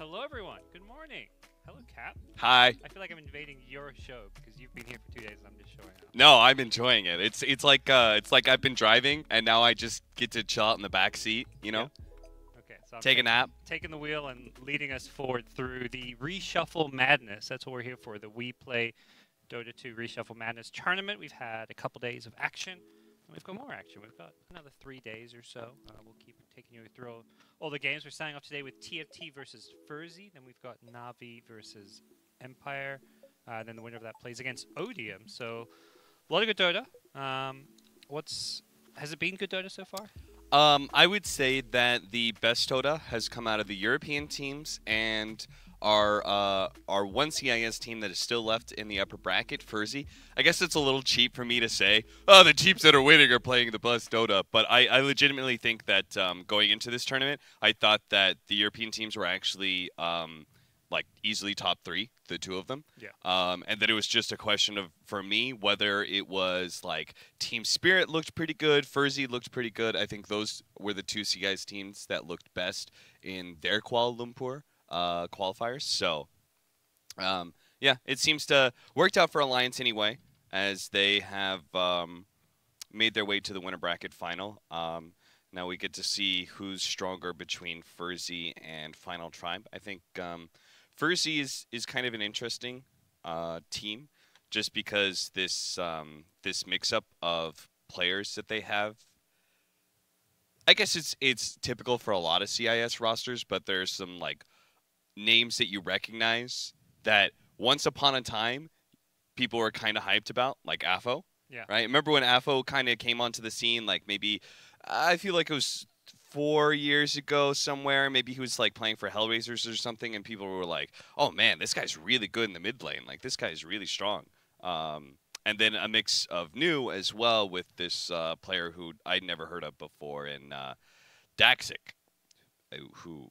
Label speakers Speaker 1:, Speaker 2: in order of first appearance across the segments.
Speaker 1: Hello, everyone. Good morning. Hello, Cap.
Speaker 2: Hi.
Speaker 1: I feel like I'm invading your show because you've been here for 2 days and I'm just showing up.
Speaker 2: No, I'm enjoying it. It's like I've been driving and now I just get to chill out in the back seat, you know?
Speaker 1: Yeah. Okay, so I'm
Speaker 2: Take a nap.
Speaker 1: taking the wheel and leading us forward through the Reshuffle Madness. That's what we're here for, the WePlay Dota 2 Reshuffle Madness tournament. We've had a couple days of action. And we've got more action. We've got another 3 days or so. We'll keep taking you through all the games. We're starting off today with TFT versus ferzee. Then we've got Navi versus Empire. Then the winner of that plays against Odium. So a lot of good Dota. Has it been good Dota so far?
Speaker 2: I would say that the best Dota has come out of the European teams and our one CIS team that is still left in the upper bracket, ferzee. I guess it's a little cheap for me to say, oh, the teams that are winning are playing the best Dota, but I legitimately think that going into this tournament, I thought that the European teams were actually like easily top 3, the 2 of them.
Speaker 1: Yeah.
Speaker 2: And that it was just a question of, for me, whether it was like Team Spirit looked pretty good, ferzee looked pretty good. I think those were the 2 CIS teams that looked best in their Kuala Lumpur qualifiers. So, yeah, it seems to worked out for Alliance anyway, as they have made their way to the winner bracket final. Now we get to see who's stronger between ferzee and Final Tribe. I think ferzee is kind of an interesting team, just because this mix-up of players that they have. I guess it's typical for a lot of CIS rosters, but there's some like names that you recognize that once upon a time people were kind of hyped about, like Afo.
Speaker 1: Yeah.
Speaker 2: Right? Remember when Afo kind of came onto the scene, like maybe, I feel like it was 4 years ago somewhere, maybe he was like playing for Hellraisers or something, and people were like, oh man, this guy's really good in the mid lane, like this guy's really strong. And then a mix of new as well with this player who I'd never heard of before in Daxic, who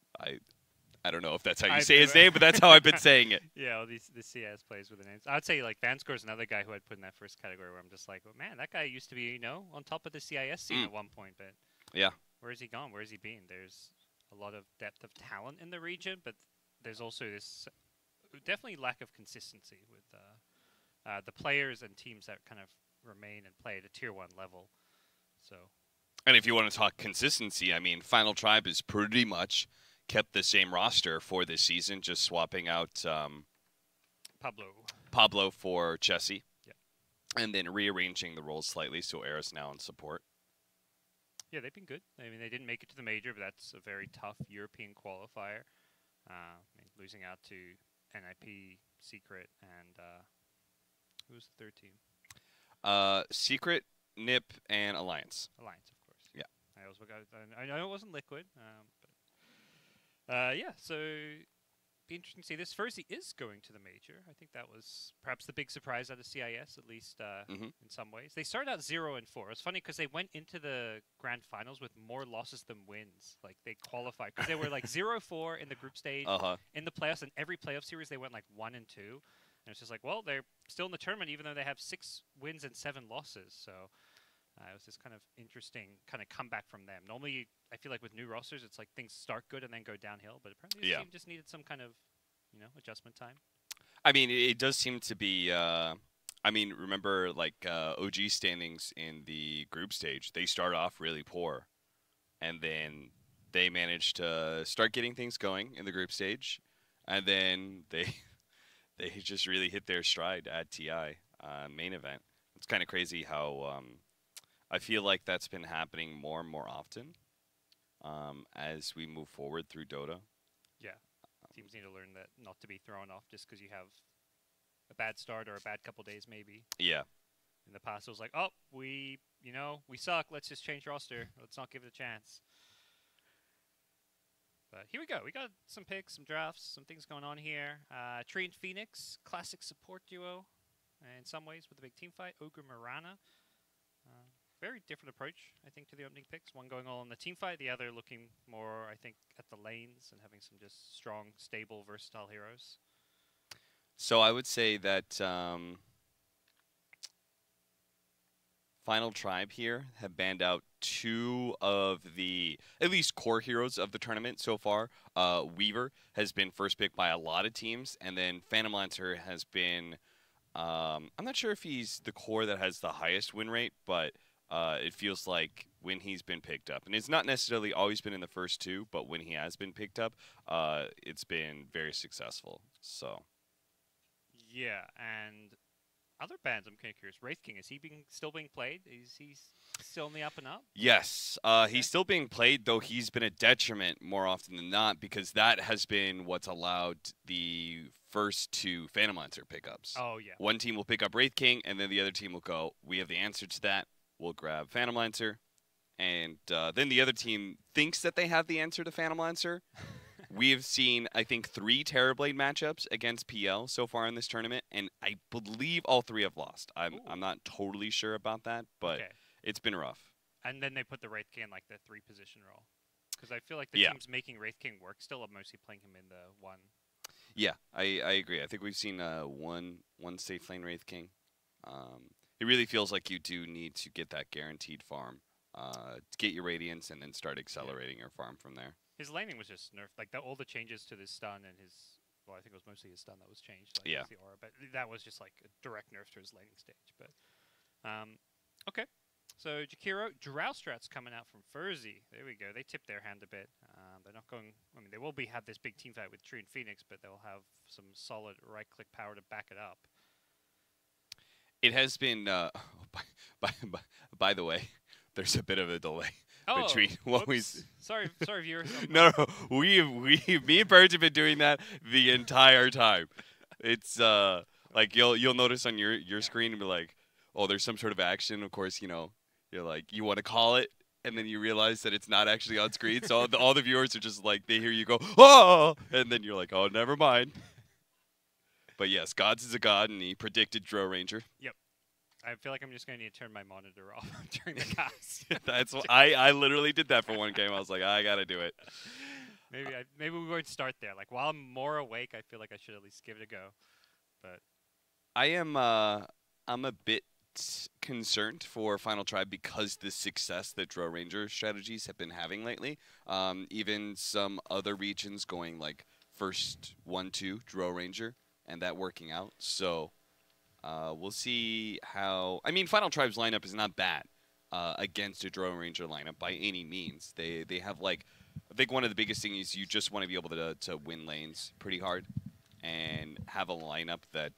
Speaker 2: I don't know if that's how you say his name, but that's how I've been saying it.
Speaker 1: Yeah, all the CS plays with the names. I'd say like Vanscore's another guy who I'd put in that first category where I'm just like, well, man, that guy used to be, on top of the CIS scene at one point, but
Speaker 2: yeah,
Speaker 1: where has he gone? Where has he been? There's a lot of depth of talent in the region, but there's also this definitely lack of consistency with the players and teams that kind of remain and play at a tier 1 level. So,
Speaker 2: and if you want to talk consistency, I mean, Final Tribe is pretty much kept the same roster for this season, just swapping out Pablo for Chessie, and then rearranging the roles slightly, so Era's now in support.
Speaker 1: Yeah, they've been good. I mean, they didn't make it to the major, but that's a very tough European qualifier. Losing out to NIP, Secret, and who was the third team?
Speaker 2: Secret, NIP, and Alliance.
Speaker 1: Alliance, of course.
Speaker 2: Yeah.
Speaker 1: I know it wasn't Liquid, yeah, so be interesting to see. This ferzee is going to the major. I think that was perhaps the big surprise out of CIS, at least in some ways. They started out 0-4. It was funny because they went into the grand finals with more losses than wins. Like, they qualified because they were like 0-4 in the group stage, in the playoffs, and every playoff series they went like 1-2. And it's just like, well, they're still in the tournament even though they have 6 wins and 7 losses. So it was this kind of interesting kind of comeback from them. Normally, I feel like with new rosters, it's like things start good and then go downhill. But apparently this team just needed some kind of, adjustment time.
Speaker 2: I mean, it does seem to be... I mean, remember, like, OG standings in the group stage, they start off really poor. And then they manage to start getting things going in the group stage. And then they just really hit their stride at TI main event. It's kind of crazy how... I feel like that's been happening more and more often as we move forward through Dota.
Speaker 1: Yeah. Teams need to learn that not to be thrown off just because you have a bad start or a bad couple days maybe.
Speaker 2: Yeah.
Speaker 1: In the past, it was like, oh, we suck. Let's just change roster. Let's not give it a chance. But here we go. We got some picks, some drafts, some things going on here. Tree and Phoenix, classic support duo in some ways with a big team fight. Ogre Mirana. Very different approach, I think, to the opening picks. One going all in the team fight, the other looking more, I think, at the lanes and having some just strong, stable, versatile heroes.
Speaker 2: So I would say that Final Tribe here have banned out two of the at least core heroes of the tournament so far. Weaver has been first pick by a lot of teams, and then Phantom Lancer has been. I'm not sure if he's the core that has the highest win rate, but it feels like when he's been picked up, and it's not necessarily always been in the first two, but when he has been picked up, it's been very successful. So.
Speaker 1: Yeah, and other bands, I'm kind of curious. Wraith King, is he still being played? Is he still on the up and up?
Speaker 2: Yes,
Speaker 1: Okay.
Speaker 2: he's still being played, though he's been a detriment more often than not because that has been what's allowed the first two Phantom Lancer pickups.
Speaker 1: Oh, yeah.
Speaker 2: One team will pick up Wraith King, and then the other team will go, we have the answer to that. We'll grab Phantom Lancer. And then the other team thinks that they have the answer to Phantom Lancer. We have seen, I think, 3 Terrorblade matchups against PL so far in this tournament, and I believe all 3 have lost. I'm not totally sure about that, but it's been rough.
Speaker 1: And then they put the Wraith King in like the 3 position role. Because I feel like the teams making Wraith King work still are mostly playing him in the 1.
Speaker 2: Yeah, I agree. I think we've seen one safe lane Wraith King. It really feels like you do need to get that guaranteed farm, to get your Radiance, and then start accelerating your farm from there.
Speaker 1: His laning was just nerfed. Like all the changes to his stun and his, well, I think it was mostly his stun that was changed. Like,
Speaker 2: yeah.
Speaker 1: The aura, but that was just like a direct nerf to his laning stage. But okay. So Jakiro, Drow-Strat's coming out from ferzee. There we go. They tipped their hand a bit. They're not going. I mean, they will have this big team fight with True and Phoenix, but they'll have some solid right-click power to back it up.
Speaker 2: It has been. By the way, there's a bit of a delay. Between what we
Speaker 1: sorry viewers.
Speaker 2: No, me and Purge have been doing that the entire time. It's like you'll notice on your screen and be like, oh, there's some sort of action. Of course, you're like you want to call it, and then you realize that it's not actually on screen. So all the viewers are just like they hear you go oh, and then you're like, oh, never mind. But yes, GoDz is a god, and he predicted Drow Ranger.
Speaker 1: Yep. I feel like I'm just going to need to turn my monitor off during the cast.
Speaker 2: That's what I literally did that for one game. I was like, I gotta do it.
Speaker 1: Maybe we're going to start there. Like while I'm more awake, I feel like I should at least give it a go. But
Speaker 2: I'm a bit concerned for Final Tribe because the success that Drow Ranger strategies have been having lately. Even some other regions going like first 1-2 Drow Ranger and that working out. So. We'll see how. I mean, Final Tribe's lineup is not bad against a Drow Ranger lineup by any means. They have like, I think one of the biggest things is you just want to be able to win lanes pretty hard, and have a lineup that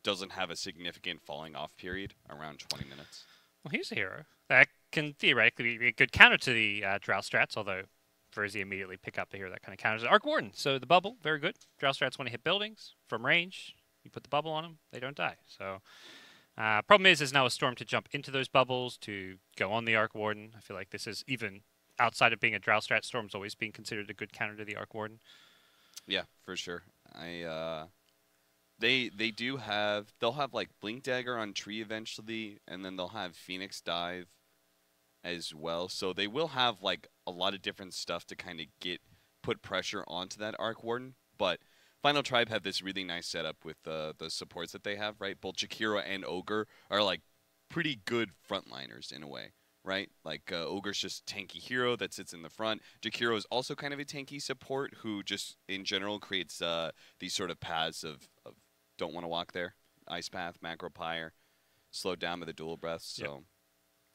Speaker 2: doesn't have a significant falling off period around 20 minutes.
Speaker 1: Well, here's a hero that can theoretically be a good counter to the Drow-Strats, although ferzee immediately pick up the hero that kind of counters it. Arc Warden, so the bubble, very good. Drow-Strats want to hit buildings from range. You put the bubble on them, they don't die. So, problem is, there's now a storm to jump into those bubbles to go on the Arc Warden. I feel like this is even outside of being a Drow-Strat, Storm's always being considered a good counter to the Arc Warden.
Speaker 2: Yeah, for sure. They'll have like Blink Dagger on Tree eventually, and then they'll have Phoenix Dive as well. So they will have like a lot of different stuff to kind of put pressure onto that Arc Warden, but. Final Tribe have this really nice setup with the supports that they have, right? Both Jakiro and Ogre are like pretty good frontliners in a way, right? Like Ogre's just tanky hero that sits in the front. Jakiro is also kind of a tanky support who just in general creates these sort of paths of don't want to walk there, Ice Path, Macro Pyre, slowed down by the dual breaths. So,
Speaker 1: yep.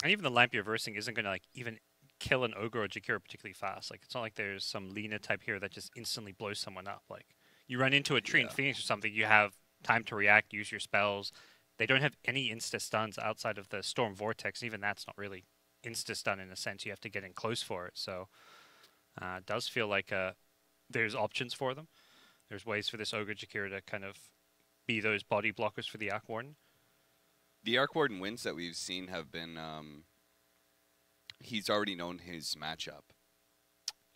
Speaker 1: And even the Lampier versing isn't going to like even kill an Ogre or Jakiro particularly fast. Like it's not like there's some Lina type hero that just instantly blows someone up. Like. You run into a tree in Phoenix or something, you have time to react, use your spells. They don't have any insta-stuns outside of the Storm Vortex. Even that's not really insta-stun in a sense. You have to get in close for it. So it does feel like there's options for them. There's ways for this Ogre Jakiro to kind of be those body blockers for the Arc Warden.
Speaker 2: The Arc Warden wins that we've seen have been... he's already known his matchup.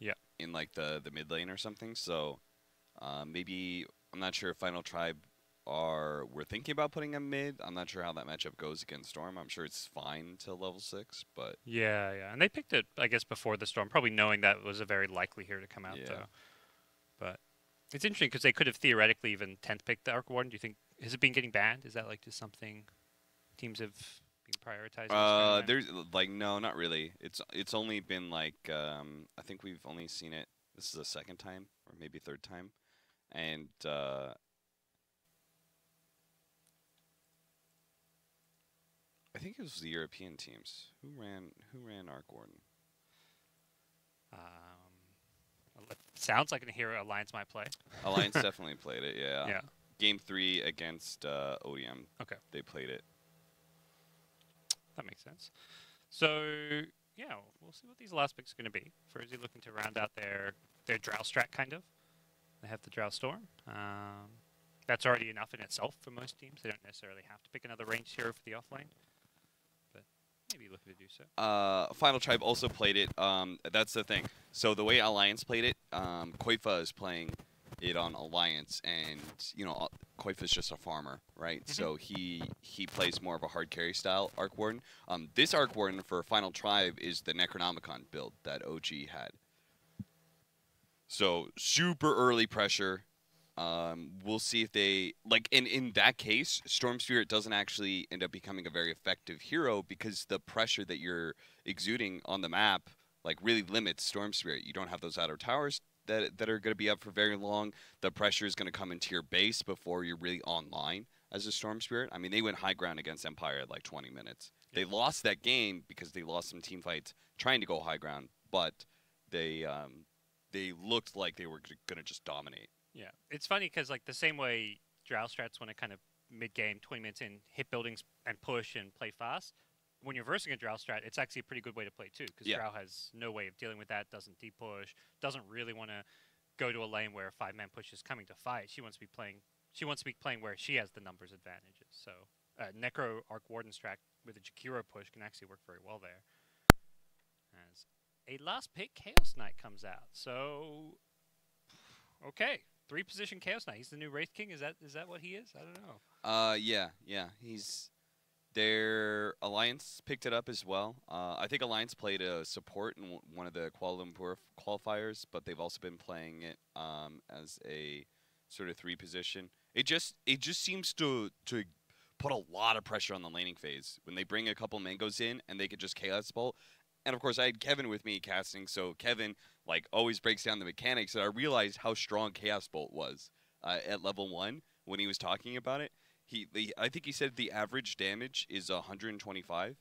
Speaker 1: Yeah.
Speaker 2: In like the mid lane or something, so... maybe I'm not sure if Final Tribe we're thinking about putting him mid. I'm not sure how that matchup goes against Storm. I'm sure it's fine until level 6, but
Speaker 1: yeah, and they picked it, I guess, before the Storm, probably knowing that was a very likely hero to come out. Though. But it's interesting because they could have theoretically even 10th picked the Arc Warden. Do you think has it been getting banned? Is that like just something teams have being prioritized? In this tournament?
Speaker 2: There's like no, not really. It's only been like I think we've only seen it. This is the second time or maybe third time, and I think it was the European teams who ran Arc Warden.
Speaker 1: It sounds like a hero Alliance might play.
Speaker 2: Alliance definitely played it. Yeah.
Speaker 1: Yeah.
Speaker 2: Game 3 against ODM.
Speaker 1: Okay.
Speaker 2: They played it.
Speaker 1: That makes sense. So, yeah, we'll see what these last picks are going to be. ferzee looking to round out their Drow strat, kind of. They have the Drow Storm. That's already enough in itself for most teams. They don't necessarily have to pick another ranged hero for the offlane. But maybe looking to do so.
Speaker 2: Final Tribe also played it. That's the thing. So the way Alliance played it, Koifa is playing it on Alliance, and you know Koifa's just a farmer, right? So he plays more of a hard carry style Arc Warden. This Arc Warden for Final Tribe is the Necronomicon build that OG had. So super early pressure. We'll see if they like in that case, Storm Spirit doesn't actually end up becoming a very effective hero because the pressure that you're exuding on the map like really limits Storm Spirit. You don't have those outer towers that are going to be up for very long. The pressure is going to come into your base before you're really online as a Storm Spirit. I mean, they went high ground against Empire at like 20 minutes. Yeah. They lost that game because they lost some team fights trying to go high ground, but they looked like they were going to just dominate.
Speaker 1: Yeah, it's funny because like the same way Drow strats want to kind of mid-game, 20 minutes in, hit buildings and push and play fast. When you're versing a Drow strat, it's actually a pretty good way to play too, because Drow has no way of dealing with that, doesn't deep push, doesn't really want to go to a lane where a 5-man push is coming to fight. She wants to be playing where she has the numbers advantages. So Necro Arc Warden strat with a Jakiro push can actually work very well there. As a last pick, Chaos Knight comes out. So okay, 3-position Chaos Knight. He's the new Wraith King. Is that what he is? I don't know.
Speaker 2: Yeah. Their Alliance picked it up as well. I think Alliance played a support in one of the Kuala Lumpur qualifiers, but they've also been playing it as a sort of 3-position. It just seems to put a lot of pressure on the laning phase when they bring a couple mangoes in and they could just Chaos Bolt. And of course, I had Kevin with me casting, so Kevin like always breaks down the mechanics, and I realized how strong Chaos Bolt was at level 1 when he was talking about it. I think he said the average damage is 125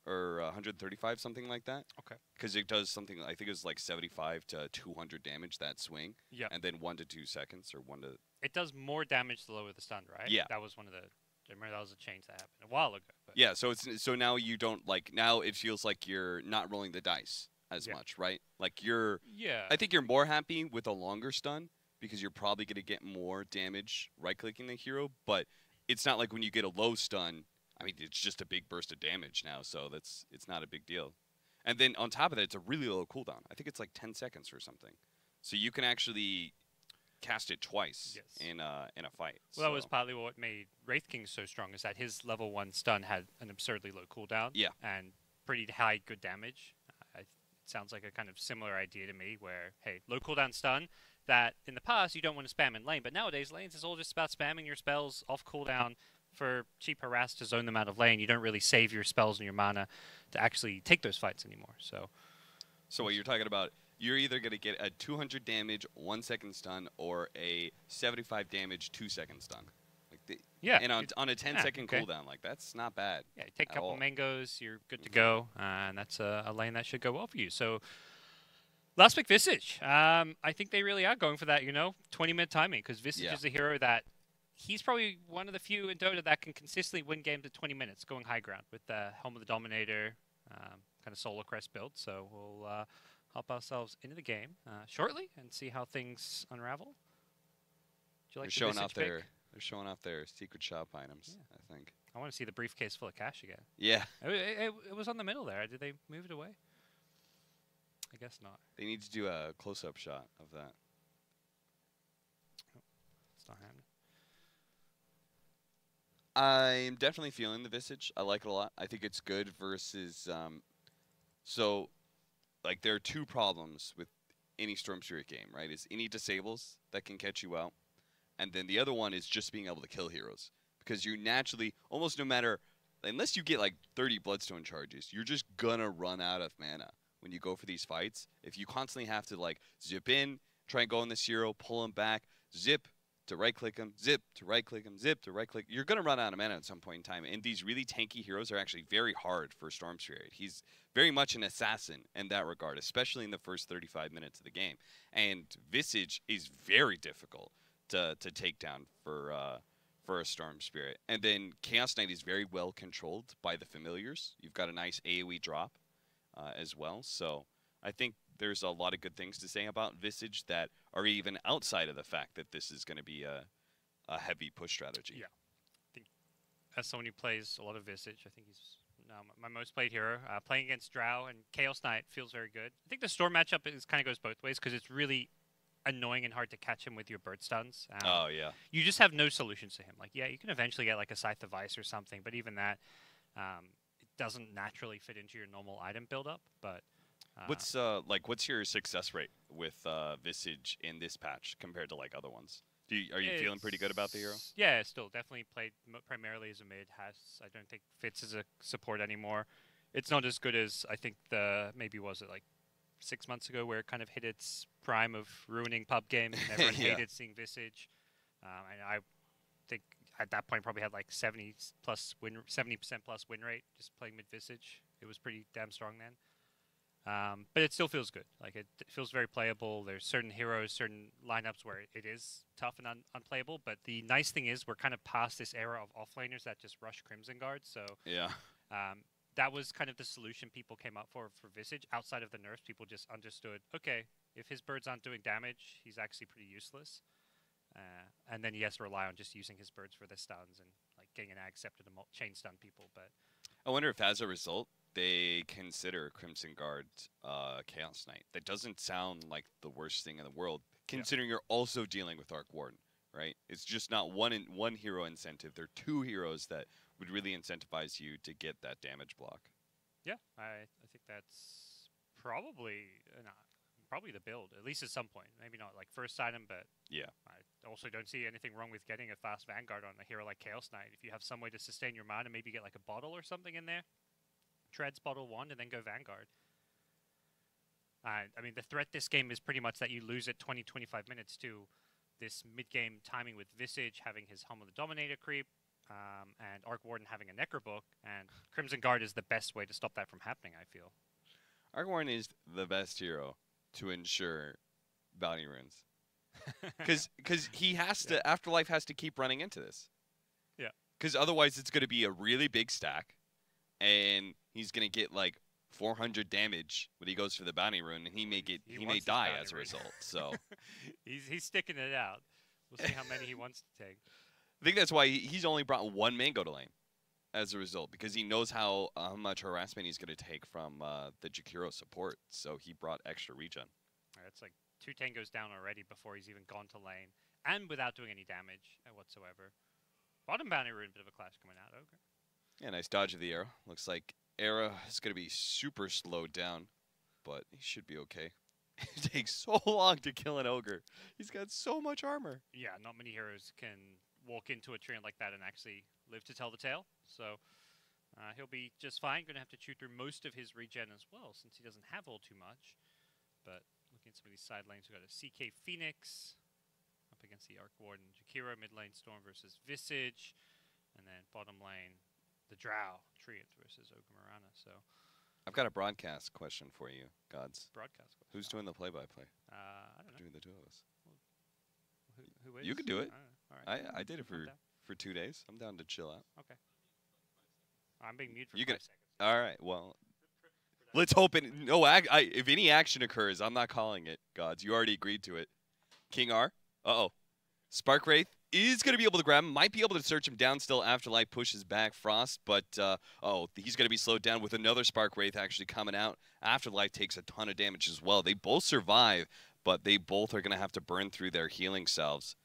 Speaker 2: or 135, something like that.
Speaker 1: Okay.
Speaker 2: Because it does something, I think it was like 75 to 200 damage that swing.
Speaker 1: Yeah.
Speaker 2: And then 1 to 2 seconds or 1 to.
Speaker 1: It does more damage the lower the stun, right?
Speaker 2: Yeah.
Speaker 1: That was one of the. I remember that was a change that happened a while ago. But.
Speaker 2: Yeah. So now you don't like now it feels like you're not rolling the dice as much, right? Like you're.
Speaker 1: Yeah.
Speaker 2: I think you're more happy with a longer stun, because you're probably going to get more damage right-clicking the hero, but it's not like when you get a low stun, I mean, it's just a big burst of damage now, so it's not a big deal. And then on top of that, it's a really low cooldown. I think it's like 10 seconds or something. So you can actually cast it twice in a fight.
Speaker 1: Well, that was partly what made Wraith King so strong, is that his level 1 stun had an absurdly low cooldown and pretty high good damage. It sounds like a kind of similar idea to me where, hey, low cooldown stun, that in the past you don't want to spam in lane, but nowadays lanes is all just about spamming your spells off cooldown for cheap harass to zone them out of lane. You don't really save your spells and your mana to actually take those fights anymore. So
Speaker 2: what you're talking about, you're either going to get a 200 damage 1-second stun or a 75 damage 2-second stun. And on a 10-second cooldown, like that's not bad.
Speaker 1: Yeah, you take a couple mangoes, you're good to go, and that's a lane that should go well for you. So. Last pick, Visage. I think they really are going for that, 20-minute timing, because Visage is a hero that he's probably one of the few in Dota that can consistently win games at 20 minutes, going high ground with the Helm of the Dominator, kind of Solar Crest build. So we'll hop ourselves into the game shortly and see how things unravel. Do you like
Speaker 2: They're showing off their secret shop items, I think.
Speaker 1: I want to see the briefcase full of cash again.
Speaker 2: Yeah.
Speaker 1: It was on the middle there. Did they move it away? I guess not.
Speaker 2: They need to do a close-up shot of that.
Speaker 1: Oh, it's not happening.
Speaker 2: I'm definitely feeling the Visage. I like it a lot. I think it's good versus... there are 2 problems with any Storm Spirit game, right? Is any disables that can catch you out. And then the other one is just being able to kill heroes. Because you naturally, almost no matter unless you get like 30 Bloodstone charges, you're just gonna run out of mana when you go for these fights. If you constantly have to like zip in, try and go on this hero, pull him back, zip to right click him, zip to right click him, zip to right click, you're gonna run out of mana at some point in time. And these really tanky heroes are actually very hard for Storm Spirit. He's very much an assassin in that regard, especially in the first 35 minutes of the game. And Visage is very difficult to take down for a Storm Spirit. And then Chaos Knight is very well controlled by the familiars. You've got a nice AoE drop as well. So I think there's a lot of good things to say about Visage that are even outside of the fact that this is going to be a heavy push strategy.
Speaker 1: Yeah. I think as someone who plays a lot of Visage, I think he's now my most played hero. Playing against Drow and Chaos Knight feels very good. I think the Storm matchup kind of goes both ways because it's really annoying and hard to catch him with your bird stuns.
Speaker 2: Oh, yeah.
Speaker 1: You just have no solutions to him. Like, yeah, you can eventually get like a Scythe of Ice or something, but even that, it doesn't naturally fit into your normal item build-up. But
Speaker 2: what's your success rate with Visage in this patch compared to like other ones? Are you feeling pretty good about the hero?
Speaker 1: Yeah, still definitely played primarily as a mid. I don't think fits as a support anymore. It's not as good as I think maybe was it like 6 months ago where it kind of hit its prime of ruining pub games and everyone hated seeing Visage. And I think at that point probably had like 70% plus win rate just playing mid Visage. It was pretty damn strong then. But it still feels good. Like it feels very playable. There's certain heroes, certain lineups where it is tough and unplayable. But the nice thing is we're kind of past this era of offlaners that just rush Crimson Guard. So
Speaker 2: yeah,
Speaker 1: that was kind of the solution people came up for Visage. Outside of the nerfs, people just understood, okay, if his birds aren't doing damage, he's actually pretty useless. And then he has to rely on just using his birds for the stuns and like getting an ag scepter to chain stun people. But
Speaker 2: I wonder if as a result, they consider Crimson Guard Chaos Knight. That doesn't sound like the worst thing in the world, considering you're also dealing with Arc Warden, right? It's just not one hero incentive. There are two heroes that would really incentivize you to get that damage block.
Speaker 1: Yeah, I think that's probably the build, at least at some point. Maybe not like first item, but
Speaker 2: yeah.
Speaker 1: I also don't see anything wrong with getting a fast Vanguard on a hero like Chaos Knight. If you have some way to sustain your mana, maybe get like a bottle or something in there. Treads, bottle one, and then go Vanguard. I mean, the threat this game is pretty much that you lose at 20-25 minutes to this mid-game timing with Visage having his Home of the Dominator creep, and Arc Warden having a Necrobook, and Crimson Guard is the best way to stop that from happening, I feel.
Speaker 2: Arc Warden is the best hero to ensure bounty runes. Because he has to, Afterlife has to keep running into this.
Speaker 1: Yeah.
Speaker 2: Because otherwise it's going to be a really big stack, and he's going to get like 400 damage when he goes for the bounty rune, and he may die as a result. So
Speaker 1: he's sticking it out. We'll see how many he wants to take.
Speaker 2: I think that's why he's only brought one Mango to lane as a result, because he knows how much harassment he's going to take from the Jakiro support. So he brought extra regen.
Speaker 1: It's like 2 tangos down already before he's even gone to lane, and without doing any damage whatsoever. Bottom bounty rune, bit of a clash coming out. Okay.
Speaker 2: Yeah, nice dodge of the arrow. Looks like Era is going to be super slowed down, but he should be okay. It takes so long to kill an ogre. He's got so much armor.
Speaker 1: Yeah, not many heroes can walk into a treant like that and actually live to tell the tale. So he'll be just fine. Going to have to chew through most of his regen as well, since he doesn't have all too much. But looking at some of these side lanes, we've got a CK Phoenix up against the Arc Warden Jakiro, mid lane Storm versus Visage, and then bottom lane the Drow Treant versus Ogre So
Speaker 2: I've got a broadcast question for you, GoDz.
Speaker 1: Broadcast question.
Speaker 2: Who's doing the play-by-play?
Speaker 1: I don't know.
Speaker 2: Between the two of us.
Speaker 1: Who is?
Speaker 2: You can do it.
Speaker 1: All right.
Speaker 2: I did it for 2 days. I'm down to chill out.
Speaker 1: Okay. I'm being muted for 5 seconds.
Speaker 2: All right. Well, let's hope if any action occurs, I'm not calling it, GoDz. You already agreed to it. King R. Uh-oh. Spark Wraith is going to be able to grab him. Might be able to search him down still. Afterlife pushes back Frost, but he's going to be slowed down with another Spark Wraith actually coming out. Afterlife takes a ton of damage as well. They both survive, but they both are going to have to burn through their healing salves.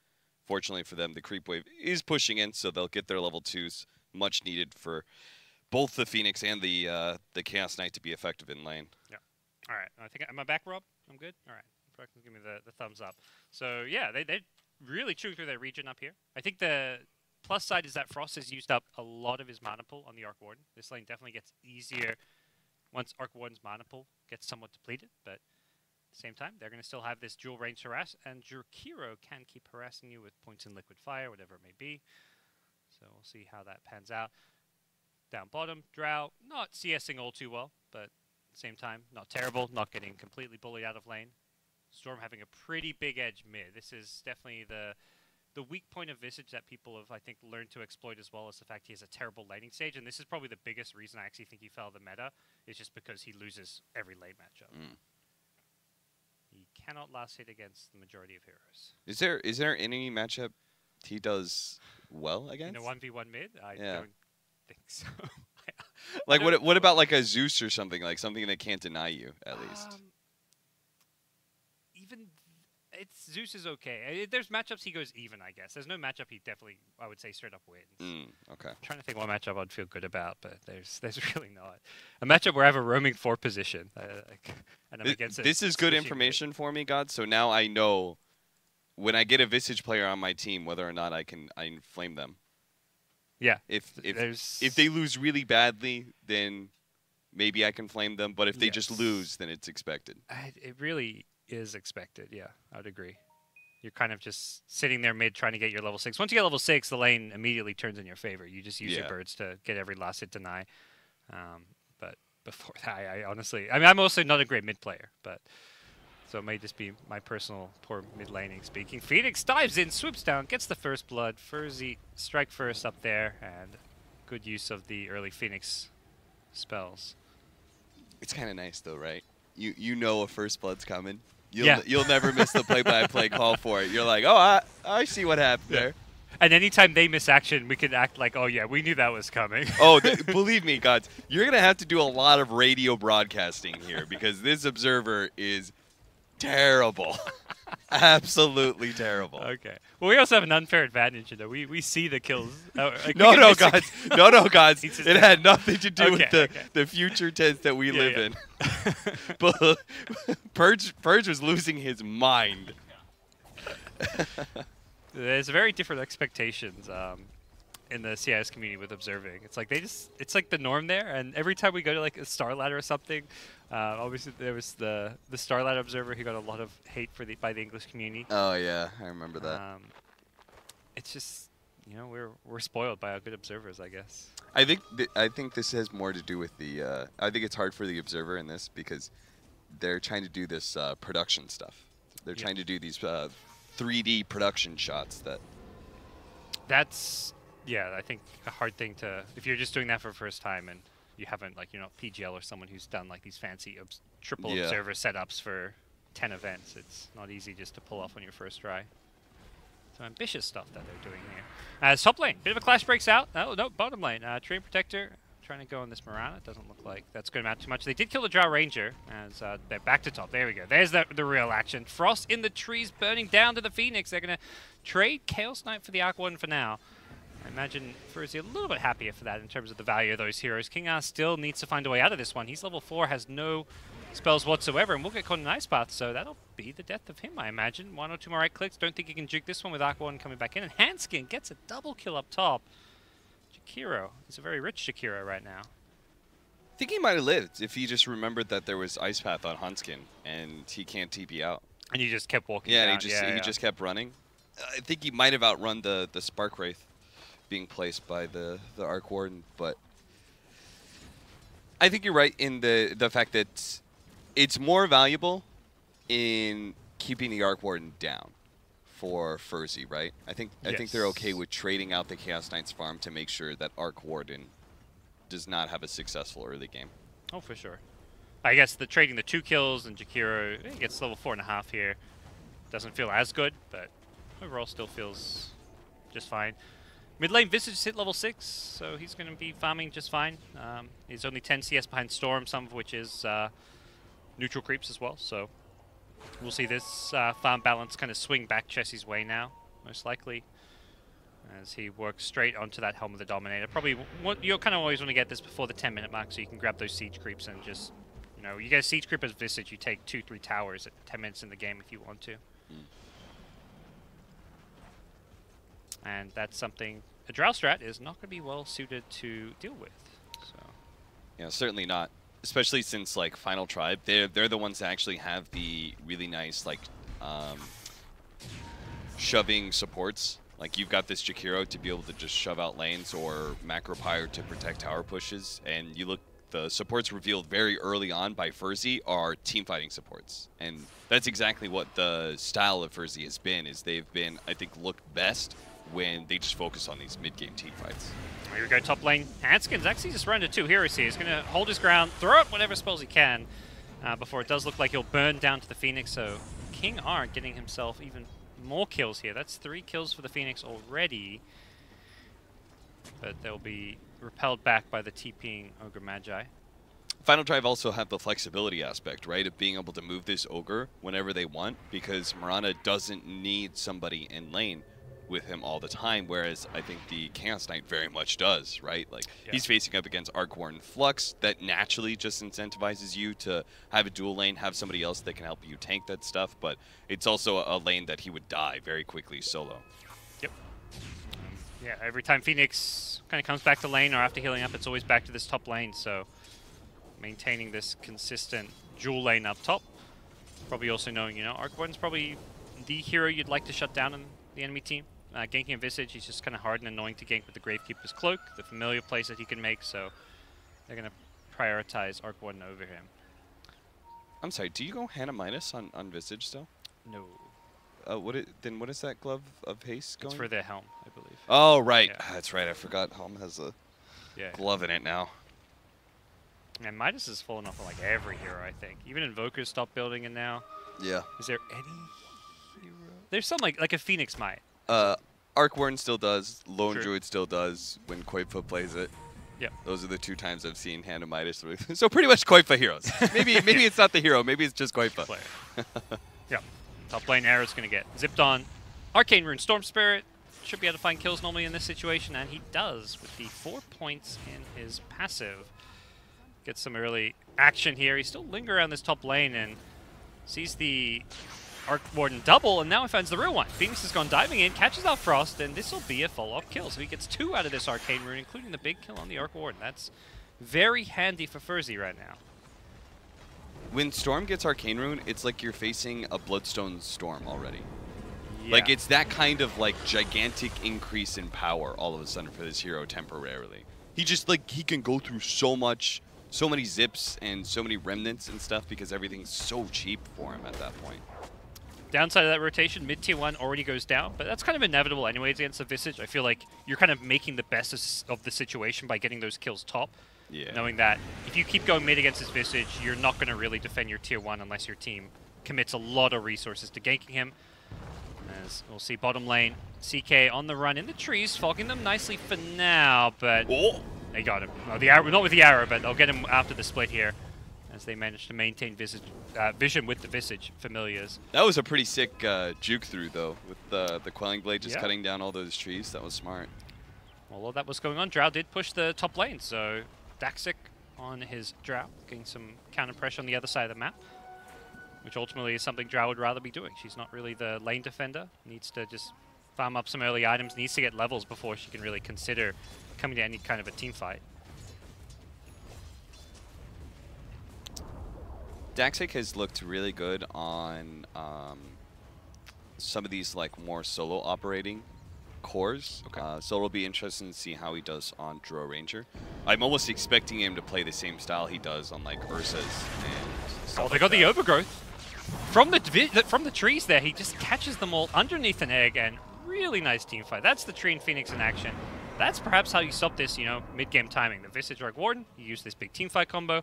Speaker 2: Fortunately for them, the creep wave is pushing in, so they'll get their level 2s, much needed for both the Phoenix and the Chaos Knight to be effective in lane.
Speaker 1: Yeah. All right. I think am I back, Rob? I'm good. All right. Give me the thumbs up. So yeah, they really chewing through their region up here. I think the plus side is that Frost has used up a lot of his mana pool on the Arc Warden. This lane definitely gets easier once Arc Warden's mana pool gets somewhat depleted, but at the same time, they're going to still have this dual range harass, and Jukiro can keep harassing you with points in Liquid Fire, whatever it may be. So we'll see how that pans out. Down bottom, Drow, not CSing all too well, but at the same time, not terrible, not getting completely bullied out of lane. Storm having a pretty big edge mid. This is definitely the weak point of Visage that people have, I think, learned to exploit, as well as the fact he has a terrible laning stage. And this is probably the biggest reason I actually think he fell the meta, is just because he loses every lane matchup. He cannot last hit against the majority of heroes.
Speaker 2: Is there any matchup he does well against?
Speaker 1: In a 1v1 mid? I don't think so.
Speaker 2: Like, what about like a Zeus or something? Like something that can't deny you, at least?
Speaker 1: Even Zeus is okay. There's matchups he goes even, I guess. There's no matchup he definitely, I would say, straight up wins.
Speaker 2: Okay.
Speaker 1: I'm trying to think what matchup I'd feel good about, but there's really not. A matchup where I have a roaming 4 position, and I'm against
Speaker 2: this is good information for me, God. So now I know when I get a Visage player on my team, whether or not I flame them.
Speaker 1: Yeah.
Speaker 2: If they lose really badly, then maybe I can flame them. But if they just lose, then it's expected.
Speaker 1: It really is expected. Yeah, I would agree. You're kind of just sitting there mid trying to get your level 6. Once you get level 6, the lane immediately turns in your favor. You just use your birds to get every last hit deny. But before that, I honestly, I mean, I'm also not a great mid player, but so it may just be my personal poor mid laning speaking. Phoenix dives in, swoops down, gets the first blood. ferzee strike first up there, and good use of the early Phoenix spells.
Speaker 2: It's kind of nice though, right? You know a first blood's coming. You'll never miss the play-by-play call for it. You're like, oh, I see what happened there.
Speaker 1: And anytime they miss action, we can act like, oh yeah, we knew that was coming.
Speaker 2: Oh, believe me, God, you're gonna have to do a lot of radio broadcasting here because this observer is terrible. Absolutely terrible.
Speaker 1: Okay. Well, we also have an unfair advantage, you know. We see the kills.
Speaker 2: No, God. No, God. It had nothing to do with the future tense that we live in. But Purge was losing his mind.
Speaker 1: There's very different expectations in the CIS community with observing. It's like it's like the norm there, and every time we go to like a Star Ladder or something, obviously there was the Star Ladder observer who got a lot of hate by the English community.
Speaker 2: Oh yeah, I remember that.
Speaker 1: It's just, you know, we're spoiled by our good observers, I guess.
Speaker 2: I think this has more to do with the. I think it's hard for the observer in this because they're trying to do this production stuff. They're trying to do these 3D production shots
Speaker 1: That's. Yeah, I think a hard thing to, if you're just doing that for the first time and you haven't, like, you're not PGL or someone who's done like these fancy triple observer setups for 10 events, it's not easy just to pull off on your first try. Some ambitious stuff that they're doing here. As top lane, bit of a clash breaks out. Oh, no, bottom lane. Train Protector trying to go on this Mirana. It doesn't look like that's going to matter too much. They did kill the Drow Ranger, as they're back to top. There we go. There's the real action. Frost in the trees burning down to the Phoenix. They're going to trade Chaos Knight for the Arc Warden for now. I imagine ferzee a little bit happier for that in terms of the value of those heroes. King R still needs to find a way out of this one. He's level 4, has no spells whatsoever, and will get caught in an Ice Path, so that'll be the death of him, I imagine. 1 or 2 more right clicks. Don't think he can juke this one with Arc Warden coming back in. And Hanskin gets a double kill up top. Jakiro is a very rich Jakiro right now.
Speaker 2: I think he might have lived if he just remembered that there was Ice Path on Hanskin, and he can't TP out.
Speaker 1: And he just kept walking
Speaker 2: down.
Speaker 1: And
Speaker 2: he just kept running. I think he might have outrun the Spark Wraith being placed by the Arc Warden, but I think you're right in the fact that it's more valuable in keeping the Arc Warden down for ferzee, right? I think they're okay with trading out the Chaos Knight's farm to make sure that Arc Warden does not have a successful early game.
Speaker 1: Oh, for sure. I guess trading the 2 kills and Jakiro gets level 4.5 here. Doesn't feel as good, but overall still feels just fine. Mid lane Visage hit level 6, so he's going to be farming just fine. He's only 10 CS behind Storm, some of which is neutral creeps as well. So we'll see this farm balance kind of swing back Chessie's way now, most likely, as he works straight onto that Helm of the Dominator. Probably you'll kind of always want to get this before the 10-minute mark so you can grab those siege creeps and just, you know, you get a siege creep as Visage, you take 2-3 towers at 10 minutes in the game if you want to. And that's something a Drow strat is not going to be well suited to deal with. So.
Speaker 2: Yeah, certainly not. Especially since like Final Tribe, they're the ones that actually have the really nice like shoving supports. Like you've got this Jakiro to be able to just shove out lanes, or Macropyre to protect tower pushes, and you look, the supports revealed very early on by ferzee are team fighting supports, and that's exactly what the style of ferzee has been. Is they've been, I think, looked best when they just focus on these mid-game team fights.
Speaker 1: Here we go, top lane. Hanskin's actually just run into 2 heroes here. He's going to hold his ground, throw out whatever spells he can before it does look like he'll burn down to the Phoenix. So King R getting himself even more kills here. That's 3 kills for the Phoenix already. But they'll be repelled back by the TPing Ogre Magi.
Speaker 2: Final Tribe also have the flexibility aspect, right, of being able to move this Ogre whenever they want, because Mirana doesn't need somebody in lane with him all the time, whereas I think the Chaos Knight very much does, right? Like, he's facing up against Arcwarden Flux, that naturally just incentivizes you to have a dual lane, have somebody else that can help you tank that stuff, but it's also a lane that he would die very quickly solo.
Speaker 1: Yep. Yeah, every time Phoenix kind of comes back to lane or after healing up, it's always back to this top lane, so maintaining this consistent dual lane up top. Probably also knowing, you know, Arcwarden's probably the hero you'd like to shut down in the enemy team. Ganking a Visage, he's just kind of hard and annoying to gank with the Gravekeeper's Cloak, the familiar plays that he can make, so they're going to prioritize Arcwarden over him.
Speaker 2: I'm sorry, do you go Hannah minus on Visage still?
Speaker 1: No.
Speaker 2: Then what is that Glove of Haste going?
Speaker 1: It's for their Helm, I believe.
Speaker 2: Oh, right.
Speaker 1: Yeah.
Speaker 2: That's right, I forgot Helm has a glove in it now.
Speaker 1: And Midas has fallen off on like every hero, I think. Even Invokers stopped building it now.
Speaker 2: Yeah.
Speaker 1: Is there any hero? There's some like a Phoenix might.
Speaker 2: Arcwarden still does. Lone
Speaker 1: True.
Speaker 2: Druid still does when Koifa plays it.
Speaker 1: Yeah.
Speaker 2: Those are the 2 times I've seen Hannah Midas. So pretty much Koifa heroes. Maybe it's not the hero. Maybe it's just Koifa.
Speaker 1: Yeah. Top lane Arrow's going to get zipped on. Arcane Rune Storm Spirit should be able to find kills normally in this situation, and he does with the 4 points in his passive. Gets some early action here. He's still lingering around this top lane and sees the Arcwarden double, and now he finds the real one. Phoenix has gone diving in, catches out Frost, and this will be a follow-up kill. So he gets 2 out of this Arcane Rune, including the big kill on the Arcwarden. That's very handy for ferzee right now.
Speaker 2: When Storm gets Arcane Rune, it's like you're facing a Bloodstone Storm already.
Speaker 1: Yeah.
Speaker 2: Like, it's that kind of, like, gigantic increase in power all of a sudden for this hero temporarily. He just, like, he can go through so many zips and so many remnants and stuff because everything's so cheap for him at that point.
Speaker 1: Downside of that rotation, mid-tier 1 already goes down, but that's kind of inevitable anyways against the Visage. I feel like you're kind of making the best of the situation by getting those kills top.
Speaker 2: Yeah.
Speaker 1: Knowing that if you keep going mid against this Visage, you're not going to really defend your tier 1 unless your team commits a lot of resources to ganking him. As we'll see bottom lane, CK on the run in the trees, fogging them nicely for now, but they got him. Oh, the arrow, not with the arrow, but they'll get him after the split here, as they manage to maintain vision with the Visage familiars.
Speaker 2: That was a pretty sick juke through, though, with the Quelling Blade just cutting down all those trees. That was smart.
Speaker 1: Well, while that was going on, Drow did push the top lane, so Daxic on his Drow, getting some counter pressure on the other side of the map, which ultimately is something Drow would rather be doing. She's not really the lane defender, needs to just farm up some early items, needs to get levels before she can really consider coming to any kind of a team fight.
Speaker 2: Daxic has looked really good on some of these like more solo operating cores. Okay. So it'll be interesting to see how he does on Drow Ranger. I'm almost expecting him to play the same style he does on like Ursa's and stuff.
Speaker 1: Oh, they got the overgrowth. From the trees there, he just catches them all underneath an egg, and really nice team fight. That's the Tree and Phoenix in action. That's perhaps how you stop this, you know, mid-game timing. The Visage Arcwarden, you use this big team fight combo.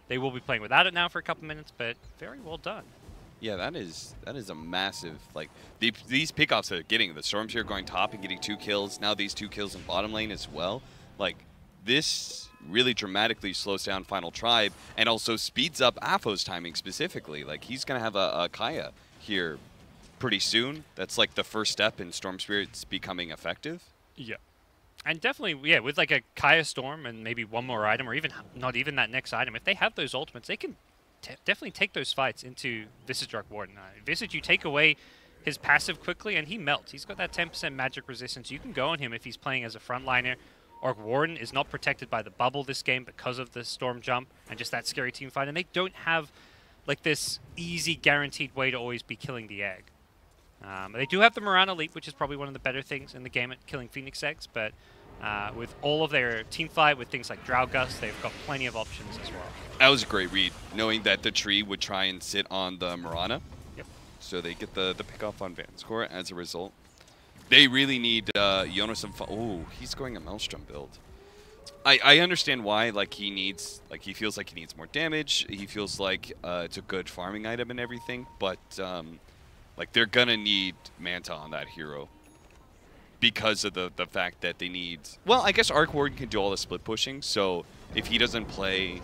Speaker 1: They will be playing without it now for a couple minutes, but very well done.
Speaker 2: Yeah, that is a massive, like, these pickoffs that are getting, the Storms here going top and getting 2 kills, now these 2 kills in bottom lane as well. Like, this really dramatically slows down Final Tribe and also speeds up Afo's timing specifically. Like, he's going to have a Kaya here pretty soon. That's like the first step in Storm Spirits becoming effective.
Speaker 1: Yeah. And definitely, yeah, with like a Kaya Storm and maybe one more item, or even not even that next item, if they have those ultimates, they can definitely take those fights into Visage Arcwarden. Visage, you take away his passive quickly, and he melts. He's got that 10% magic resistance. You can go on him if he's playing as a frontliner. Orc Warden is not protected by the bubble this game because of the Storm Jump and just that scary team fight, and they don't have like this easy guaranteed way to always be killing the egg. They do have the Mirana Leap, which is probably one of the better things in the game at killing Phoenix eggs, but with all of their team fight, with things like Drow Gust, they've got plenty of options as well. That
Speaker 2: was a great read, knowing that the tree would try and sit on the Mirana.
Speaker 1: Yep.
Speaker 2: So they get the pick-off on Vanscore as a result. They really need Jonas and... Oh, he's going a Maelstrom build. I understand why. Like, he feels like he needs more damage. He feels like it's a good farming item and everything. But, like, they're going to need Manta on that hero. Because of the fact that they need... Well, I guess Arc Warden can do all the split pushing. So, if he doesn't play...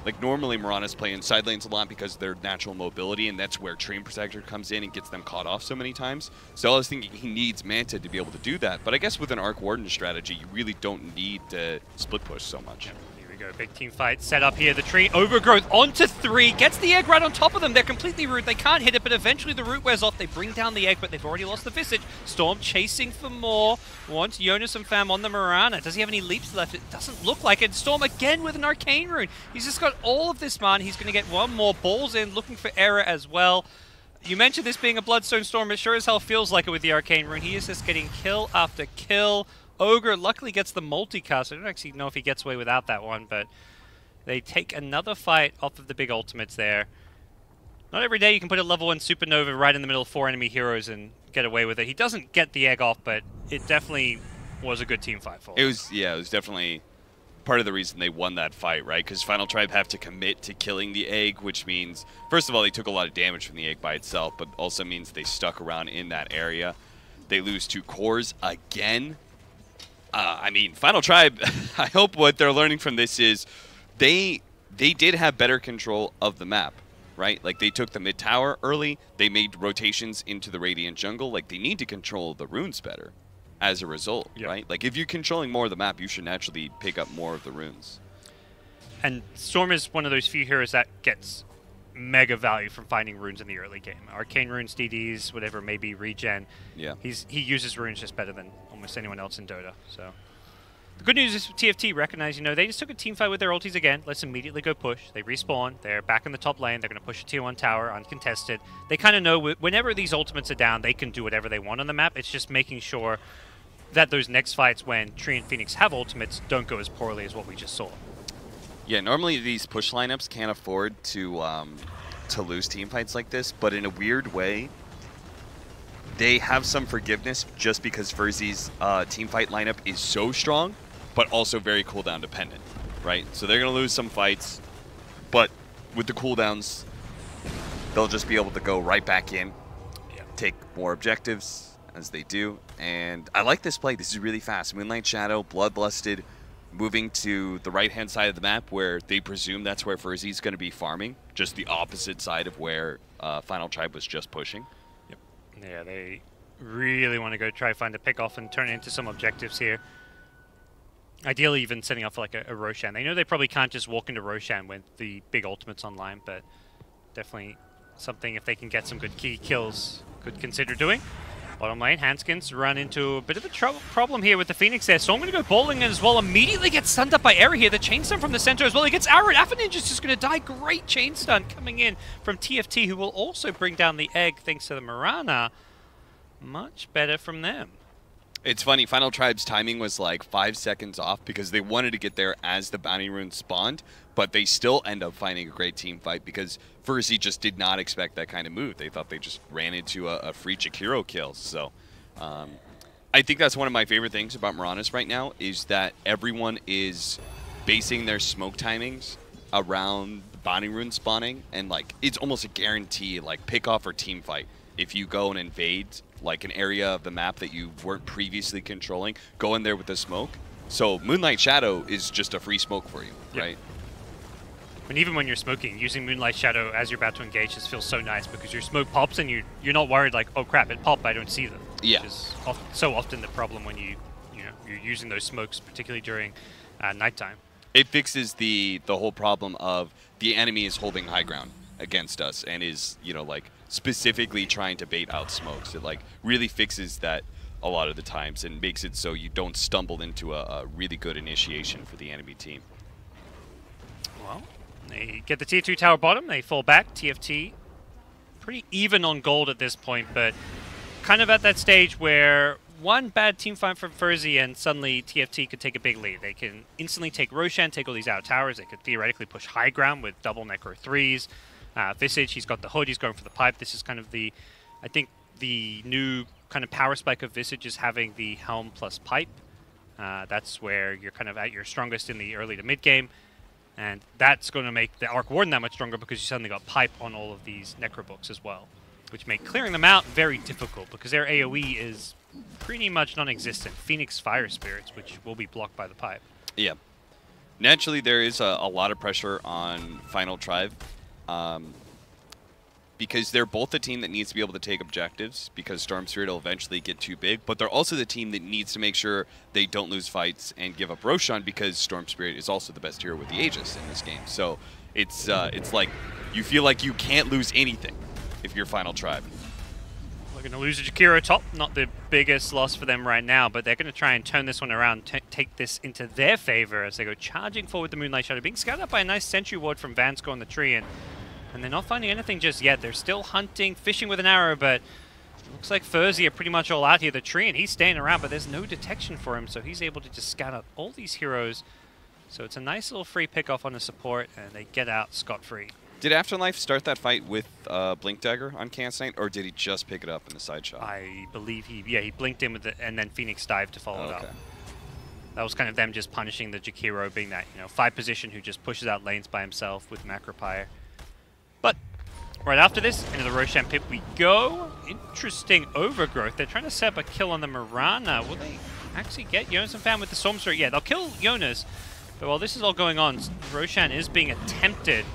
Speaker 2: Like, normally Mirana's play in side lanes a lot because of their natural mobility, and that's where Train Protector comes in and gets them caught off so many times. So I was thinking he needs Manta to be able to do that. But I guess with an Arc Warden strategy, you really don't need to split push so much.
Speaker 1: Yep. Here we go. Big team fight set up here. The tree overgrowth onto 3. Gets the egg right on top of them. They're completely root. They can't hit it, but eventually the root wears off. They bring down the egg, but they've already lost the Visage. Storm chasing for more. Wants Jonas and Fam on the Mirana. Does he have any leaps left? It doesn't look like it. Storm again with an Arcane Rune. He's just got all of this mana. He's going to get one more. Balls in, looking for error as well. You mentioned this being a Bloodstone Storm. It sure as hell feels like it with the Arcane Rune. He is just getting kill after kill. Ogre luckily gets the multicast. I don't actually know if he gets away without that one, but they take another fight off of the big ultimates there. Not every day you can put a level 1 Supernova right in the middle of 4 enemy heroes and get away with it. He doesn't get the egg off, but it definitely was a good team fight for him.
Speaker 2: It was definitely part of the reason they won that fight, right? Because Final Tribe have to commit to killing the egg, which means, first of all, they took a lot of damage from the egg by itself, but also means they stuck around in that area. They lose 2 cores again. I mean, Final Tribe, I hope what they're learning from this is they did have better control of the map, right? Like, they took the mid tower early. They made rotations into the Radiant jungle. Like, they need to control the runes better as a result, right? Like, if you're controlling more of the map, you should naturally pick up more of the runes.
Speaker 1: And Storm is one of those few heroes that gets mega value from finding runes in the early game. Arcane runes, DDs, whatever, maybe regen.
Speaker 2: Yeah.
Speaker 1: He uses runes just better than almost anyone else in Dota. So the good news is TFT recognize, they just took a team fight with their ultis again. Let's immediately go push. They respawn. They're back in the top lane. They're going to push a tier 1 tower uncontested. They kind of know whenever these ultimates are down, they can do whatever they want on the map. It's just making sure that those next fights when Tree and Phoenix have ultimates don't go as poorly as what we just saw.
Speaker 2: Yeah, normally these push lineups can't afford to lose team fights like this, but in a weird way, they have some forgiveness just because Ferzee's team fight lineup is so strong, but also very cooldown dependent, right? So they're going to lose some fights, but with the cooldowns, they'll just be able to go right back in, take more objectives as they do. And I like this play. This is really fast. Moonlight Shadow, Bloodlusted, moving to the right-hand side of the map where they presume that's where Ferzee's going to be farming, just the opposite side of where Final Tribe was just pushing.
Speaker 1: Yep. Yeah, they really want to go try find a pick-off and turn it into some objectives here. Ideally even setting up for like a Roshan. They know they probably can't just walk into Roshan with the big ultimates online, but definitely something if they can get some good key kills could consider doing. Bottom lane, Hanskins run into a bit of a problem here with the Phoenix there. So I'm going to go bowling as well. Immediately gets stunned up by Era here. The chain stun from the center as well. He gets arrowed. Ninja's just going to die. Great chain stun coming in from TFT, who will also bring down the egg thanks to the Mirana. Much better from them.
Speaker 2: It's funny, Final Tribe's timing was like 5 seconds off because they wanted to get there as the bounty rune spawned, but they still end up finding a great team fight because Ferzee just did not expect that kind of move. They thought they just ran into a free Chikiro kill. So I think that's one of my favorite things about Mirana's right now is that everyone is basing their smoke timings around bounty rune spawning, and like it's almost a guarantee, like pick off or team fight. If you go and invade like an area of the map that you weren't previously controlling, go in there with the smoke. So Moonlight Shadow is just a free smoke for you, right?
Speaker 1: And even when you're smoking, using Moonlight Shadow as you're about to engage just feels so nice because your smoke pops and you're not worried like, oh crap, it popped, I don't see them.
Speaker 2: Yeah.
Speaker 1: Which is so often the problem when you're using those smokes, particularly during nighttime.
Speaker 2: It fixes the whole problem of the enemy is holding high ground. against us and is, you know, like specifically trying to bait out smokes. It like really fixes that a lot of the times and makes it so you don't stumble into a really good initiation for the enemy team.
Speaker 1: Well, they get the tier 2 tower bottom, they fall back. TFT pretty even on gold at this point, but kind of at that stage where one bad team fight from ferzee and suddenly TFT could take a big lead. They can instantly take Roshan, take all these out towers. They could theoretically push high ground with double Necro 3s. Visage, he's got the hood, he's going for the pipe. This is kind of the, I think, the new kind of power spike of Visage is having the helm plus pipe. That's where you're kind of at your strongest in the early to mid game. And that's going to make the Arc Warden that much stronger because you suddenly got pipe on all of these Necrobooks as well, which make clearing them out very difficult because their AoE is pretty much non-existent. Phoenix Fire Spirits, which will be blocked by the pipe. Yeah.
Speaker 2: Naturally, there is a lot of pressure on Final Tribe because they're both the team that needs to be able to take objectives because Storm Spirit will eventually get too big, but they're also the team that needs to make sure they don't lose fights and give up Roshan because Storm Spirit is also the best hero with the Aegis in this game. So it's like you feel like you can't lose anything if you're Final Tribe.
Speaker 1: We're going to lose a Jakiro top. Not the biggest loss for them right now, but they're going to try and turn this one around, take this into their favor as they go charging forward the Moonlight Shadow, being scouted up by a nice Sentry Ward from Vansko on the tree, and they're not finding anything just yet. They're still hunting, fishing with an arrow, but it looks like ferzee are pretty much all out here. The tree, and he's staying around, but there's no detection for him, so he's able to just scout out all these heroes. So it's a nice little free pick-off on the support, and they get out scot-free.
Speaker 2: Did Afterlife start that fight with Blink Dagger on Cast Knight, or did he just pick it up in the side shot?
Speaker 1: I believe he blinked in with it, and then Phoenix dived to follow it up. That was kind of them just punishing the Jakiro, being that 5 position who just pushes out lanes by himself with Macropire. But right after this, into the Roshan pit we go. Interesting overgrowth. They're trying to set up a kill on the Mirana. Will they actually get Jonas and Fan with the Storm Spirit? Yeah, they'll kill Jonas. But while this is all going on, Roshan is being attempted.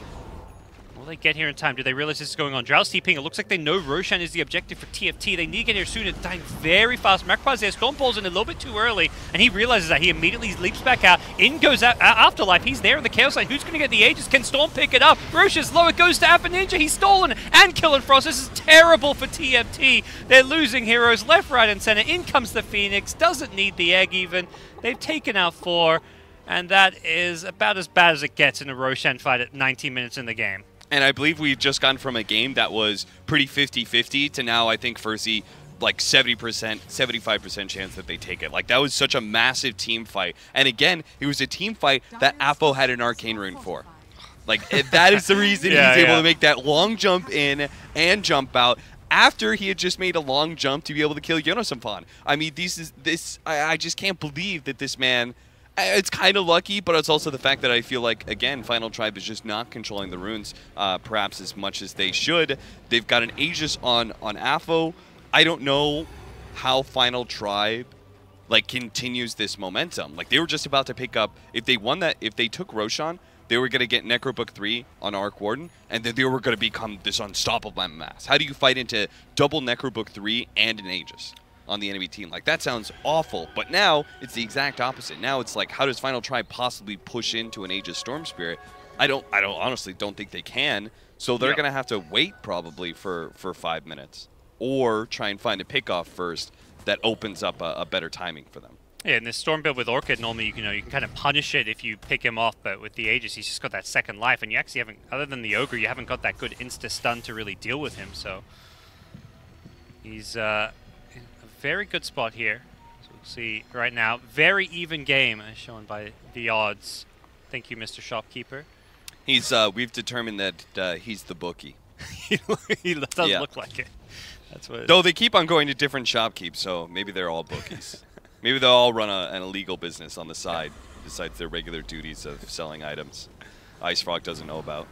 Speaker 1: Will they get here in time? Do they realize this is going on? Drow's TPing. It looks like they know Roshan is the objective for TFT. They need to get here soon. It's dying very fast. Macropire's there. Storm Ball's in a little bit too early, and he realizes that. He immediately leaps back out. In goes Afterlife. He's there in the Chaos Line. Who's going to get the Aegis? Can Storm pick it up? Roshan's low. It goes to Alpha Ninja. He's stolen. And Killing Frost. This is terrible for TFT. They're losing heroes left, right, and center. In comes the Phoenix. Doesn't need the egg even. They've taken out 4, and that is about as bad as it gets in a Roshan fight at 19 minutes in the game.
Speaker 2: And I believe we've just gone from a game that was pretty 50-50 to now I think ferzee like 70%, 75% chance that they take it. Like that was such a massive team fight. And again, it was a team fight that Apo had an Arcane Rune for. Like that is the reason he's able to make that long jump in and jump out after he had just made a long jump to be able to kill Jonas and Fan. I mean, I just can't believe that this man. It's kind of lucky, but it's also the fact that I feel like, again, Final Tribe is just not controlling the runes perhaps as much as they should. They've got an Aegis on AFO. I don't know how Final Tribe continues this momentum. Like, they were just about to pick up, if they won that, if they took Roshan, they were going to get Necrobook 3 on Arc Warden, and then they were going to become this unstoppable mass. How do you fight into double Necrobook 3 and an Aegis on the enemy team? Like, that sounds awful, but now it's the exact opposite. Now it's like, how does Final Tribe possibly push into an Aegis Storm Spirit? I honestly don't think they can, so they're gonna have to wait probably for 5 minutes, or try and find a pickoff first that opens up a better timing for them.
Speaker 1: Yeah, in this Storm build with Orchid, normally you can kind of punish it if you pick him off, but with the Aegis, he's just got that second life, and you actually haven't, other than the Ogre, you haven't got that good insta-stun to really deal with him, so he's very good spot here. So we'll see right now. Very even game as shown by the odds. Thank you, Mr. Shopkeeper.
Speaker 2: He's we've determined that he's the bookie.
Speaker 1: He doesn't look like it. That's what.
Speaker 2: Though they keep on going to different shopkeepers, so maybe they're all bookies. Maybe they'll all run an illegal business on the side besides their regular duties of selling items Ice Frog doesn't know about.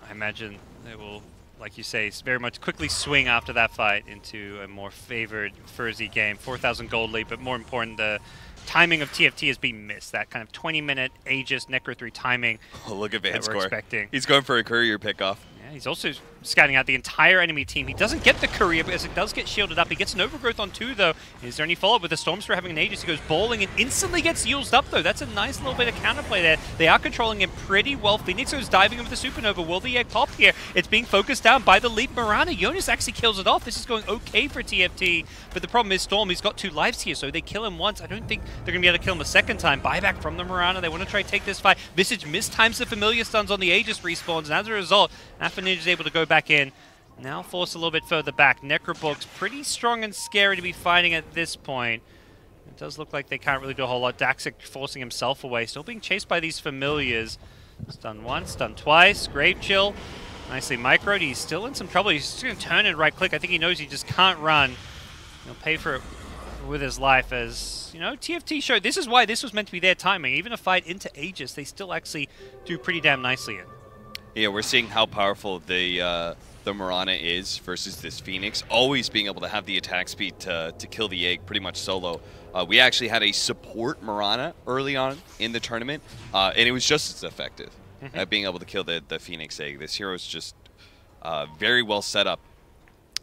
Speaker 1: I imagine they will, like you say, very much quickly swing after that fight into a more favored ferzee game. 4,000 gold lead, but more important, the timing of TFT has been missed. That kind of 20-minute Aegis Necro 3 timing.
Speaker 2: Oh, look at Van's score.
Speaker 1: Expecting.
Speaker 2: He's going for a courier pickoff.
Speaker 1: Yeah, he's also scouting out the entire enemy team. He doesn't get the courier, but as it does get shielded up, he gets an overgrowth on 2, though. Is there any follow-up with the Stormsphere having an Aegis? He goes bowling and instantly gets used up, though. That's a nice little bit of counterplay there. They are controlling him pretty well. Phoenix goes diving in with the Supernova. Will the egg pop here? It's being focused down by the leap Mirana. Jonas actually kills it off. This is going okay for TFT, but the problem is Storm, he's got 2 lives here, so they kill him once. I don't think they're going to be able to kill him a second time. Buyback from the Mirana. They want to try to take this fight. Visage mistimes the familiar stuns on the Aegis respawns, and as a result, Alpha Ninja is able to go back in. Now forced a little bit further back. Necroborg's pretty strong and scary to be fighting at this point. It does look like they can't really do a whole lot. Daxic forcing himself away. Still being chased by these familiars. Stun once, stun twice. Grave Chill. Nicely microed. He's still in some trouble. He's just going to turn and right click. I think he knows he just can't run. He'll pay for it with his life as, you know, TFT showed this is why this was meant to be their timing. Even a fight into Aegis, they still actually do pretty damn nicely in.
Speaker 2: Yeah, we're seeing how powerful the Mirana is versus this Phoenix. Always being able to have the attack speed to kill the egg pretty much solo. We actually had a support Mirana early on in the tournament, and it was just as effective at being able to kill the Phoenix egg. This hero is just very well set up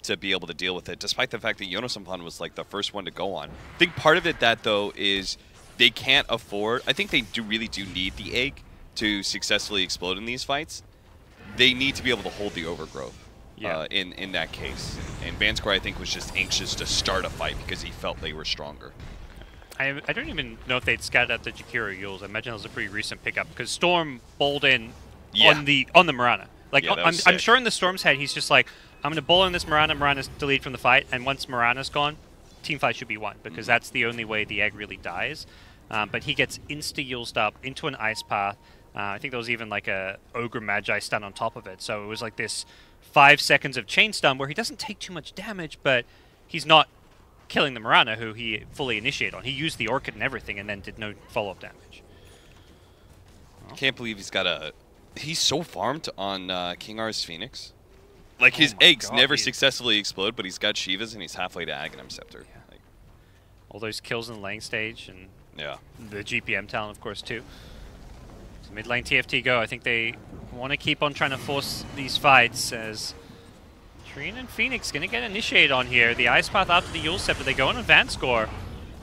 Speaker 2: to be able to deal with it, despite the fact that Yonosampan was like the first one to go on. I think part of it that though is they can't afford, I think they really do need the egg to successfully explode in these fights. They need to be able to hold the overgrowth in that case. And Vanscore, I think, was just anxious to start a fight because he felt they were stronger.
Speaker 1: I don't even know if they'd scouted out the Jakiro Yules. I imagine it was a pretty recent pickup because Storm bowled in on the Mirana. Like I'm sure in the Storm's head he's just like, I'm going to bowl in this Mirana. Mirana's deleted from the fight, and once Mirana's gone, team fight should be won because that's the only way the egg really dies. But he gets insta-Yulesed up into an Ice Path. I think there was even like a Ogre Magi stun on top of it. So it was like this 5 seconds of chain stun where he doesn't take too much damage, but he's not killing the Mirana, who he fully initiated on. He used the Orchid and everything and then did no follow-up damage.
Speaker 2: I can't believe he's got a... He's so farmed on King R's Phoenix. Like, his eggs never successfully explode, but he's got Shivas and he's halfway to Aghanim Scepter.
Speaker 1: Yeah. Like, all those kills in the laying stage and the GPM talent, of course, too. So mid lane TFT go. I think they want to keep on trying to force these fights as Trian and Phoenix going to get initiated on here. The Ice Path after the Yule Scepter. They go on a Van score.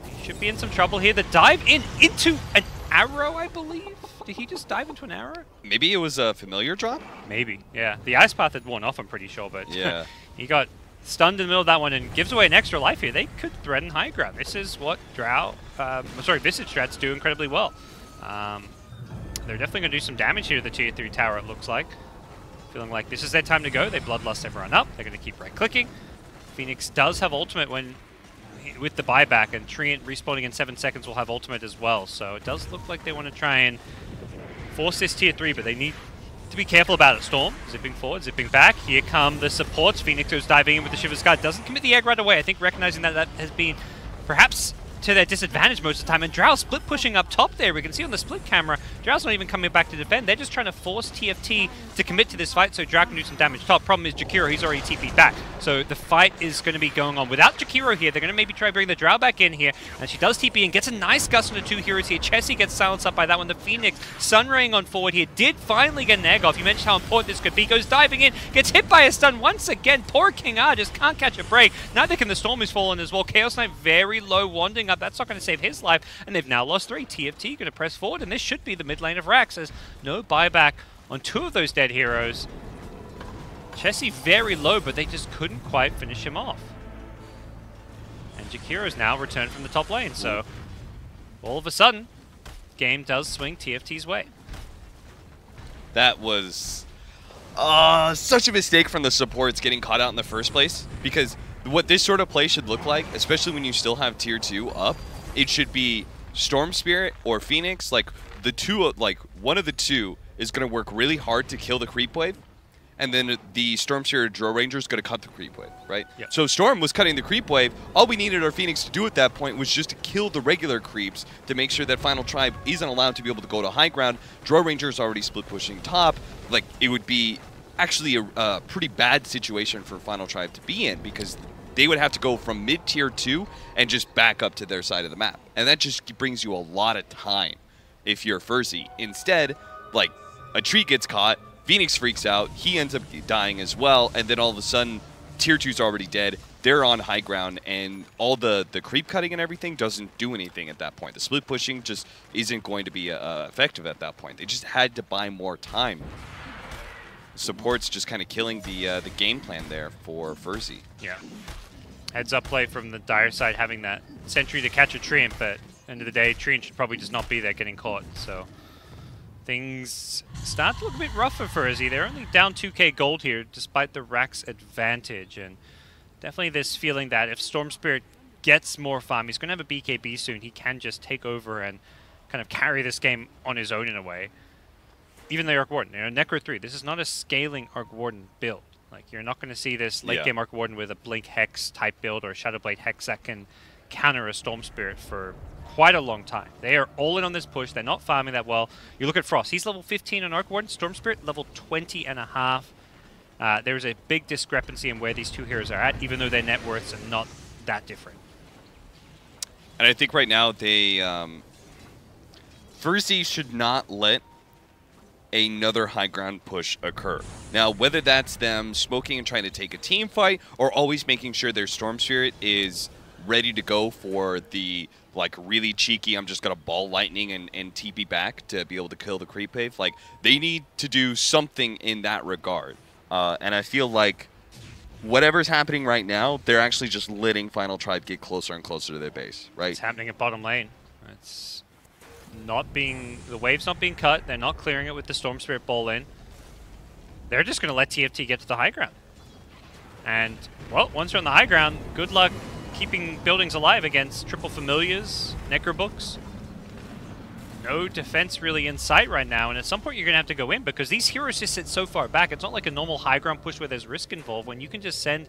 Speaker 1: He should be in some trouble here. The dive into an arrow, I believe. Did he just dive into an arrow?
Speaker 2: Maybe it was a familiar drop?
Speaker 1: Maybe, yeah. The Ice Path had worn off, I'm pretty sure, but
Speaker 2: yeah.
Speaker 1: He got stunned in the middle of that one and gives away an extra life here. They could threaten high ground. This is what Visage strats do incredibly well. They're definitely going to do some damage here to the Tier 3 tower, it looks like. Feeling like this is their time to go. They bloodlust everyone up. They're going to keep right-clicking. Phoenix does have ultimate with the buyback, and Treant respawning in 7 seconds will have ultimate as well. So it does look like they want to try and force this Tier 3, but they need to be careful about it. Storm, zipping forward, zipping back. Here come the supports. Phoenix goes diving in with the Shiver's Guard. Doesn't commit the egg right away. I think recognizing that that has been perhaps to their disadvantage most of the time. And Drow split pushing up top there. We can see on the split camera, Drow's not even coming back to defend. They're just trying to force TFT to commit to this fight so Drow can do some damage top. Problem is Jakiro, he's already TP'd back. So the fight is going to be going on. Without Jakiro here, they're going to maybe try to bring the Drow back in here. And she does TP and gets a nice gust on the 2 heroes here. Chessie gets silenced up by that one. The Phoenix Sunraying on forward here did finally get an egg off. You mentioned how important this could be. Goes diving in, gets hit by a stun once again. Poor King R just can't catch a break. Neither can the Storm, who's fallen as well. Chaos Knight very low, wanding up. That's not going to save his life, and they've now lost 3. TFT going to press forward, and this should be the mid lane of Rax. There's no buyback on 2 of those dead heroes. Chessie very low, but they just couldn't quite finish him off. And Jakiro's now returned from the top lane, so all of a sudden, game does swing TFT's way.
Speaker 2: That was such a mistake from the supports getting caught out in the first place, because what this sort of play should look like, especially when you still have tier 2 up, it should be Storm Spirit or Phoenix. Like the two, like one of the two is going to work really hard to kill the creep wave, and then the Storm Spirit Drow Ranger is going to cut the creep wave, right? Yep. So Storm was cutting the creep wave. All we needed our Phoenix to do at that point was just to kill the regular creeps to make sure that Final Tribe isn't allowed to be able to go to high ground. Drow Ranger is already split pushing top. Like it would be actually a pretty bad situation for Final Tribe to be in, because they would have to go from mid-tier 2 and just back up to their side of the map. And that just brings you a lot of time if you're ferzee. Instead, like, a tree gets caught, Phoenix freaks out. He ends up dying as well, and then all of a sudden, Tier 2's already dead. They're on high ground, and all the creep cutting and everything doesn't do anything at that point. The split pushing just isn't going to be effective at that point. They just had to buy more time. Support's just kind of killing the game plan there for ferzee.
Speaker 1: Yeah. Heads up play from the Dire side, having that sentry to catch a Treant, but end of the day, Treant should probably just not be there getting caught. So things start to look a bit rough for ferzee. They're only down 2k gold here, despite the Rax advantage. And definitely this feeling that if Storm Spirit gets more farm, he's going to have a BKB soon. He can just take over and kind of carry this game on his own in a way. Even the Arc Warden, Necro 3, this is not a scaling Arc Warden build. Like, you're not going to see this late game Arc Warden with a Blink Hex type build or Shadowblade Hex that can counter a Storm Spirit for quite a long time. They are all in on this push. They're not farming that well. You look at Frost. He's level 15 on Arc Warden. Storm Spirit level 20.5. There's a big discrepancy in where these two heroes are at, even though their net worths are not that different.
Speaker 2: And I think right now they ferzee should not let another high ground push occur. Now, whether that's them smoking and trying to take a team fight, or always making sure their Storm Spirit is ready to go for the like really cheeky, I'm just gonna ball lightning and TP back to be able to kill the creep wave. Like, they need to do something in that regard. And I feel like whatever's happening right now, they're actually just letting Final Tribe get closer and closer to their base, right?
Speaker 1: It's happening at bottom lane. It's not being, the wave's not being cut. They're not clearing it with the Storm Spirit ball in. They're just going to let TFT get to the high ground. And, well, once you're on the high ground, good luck keeping buildings alive against triple familiars, necrobooks. No defense really in sight right now, and at some point you're going to have to go in because these heroes just sit so far back. It's not like a normal high ground push where there's risk involved. When you can just send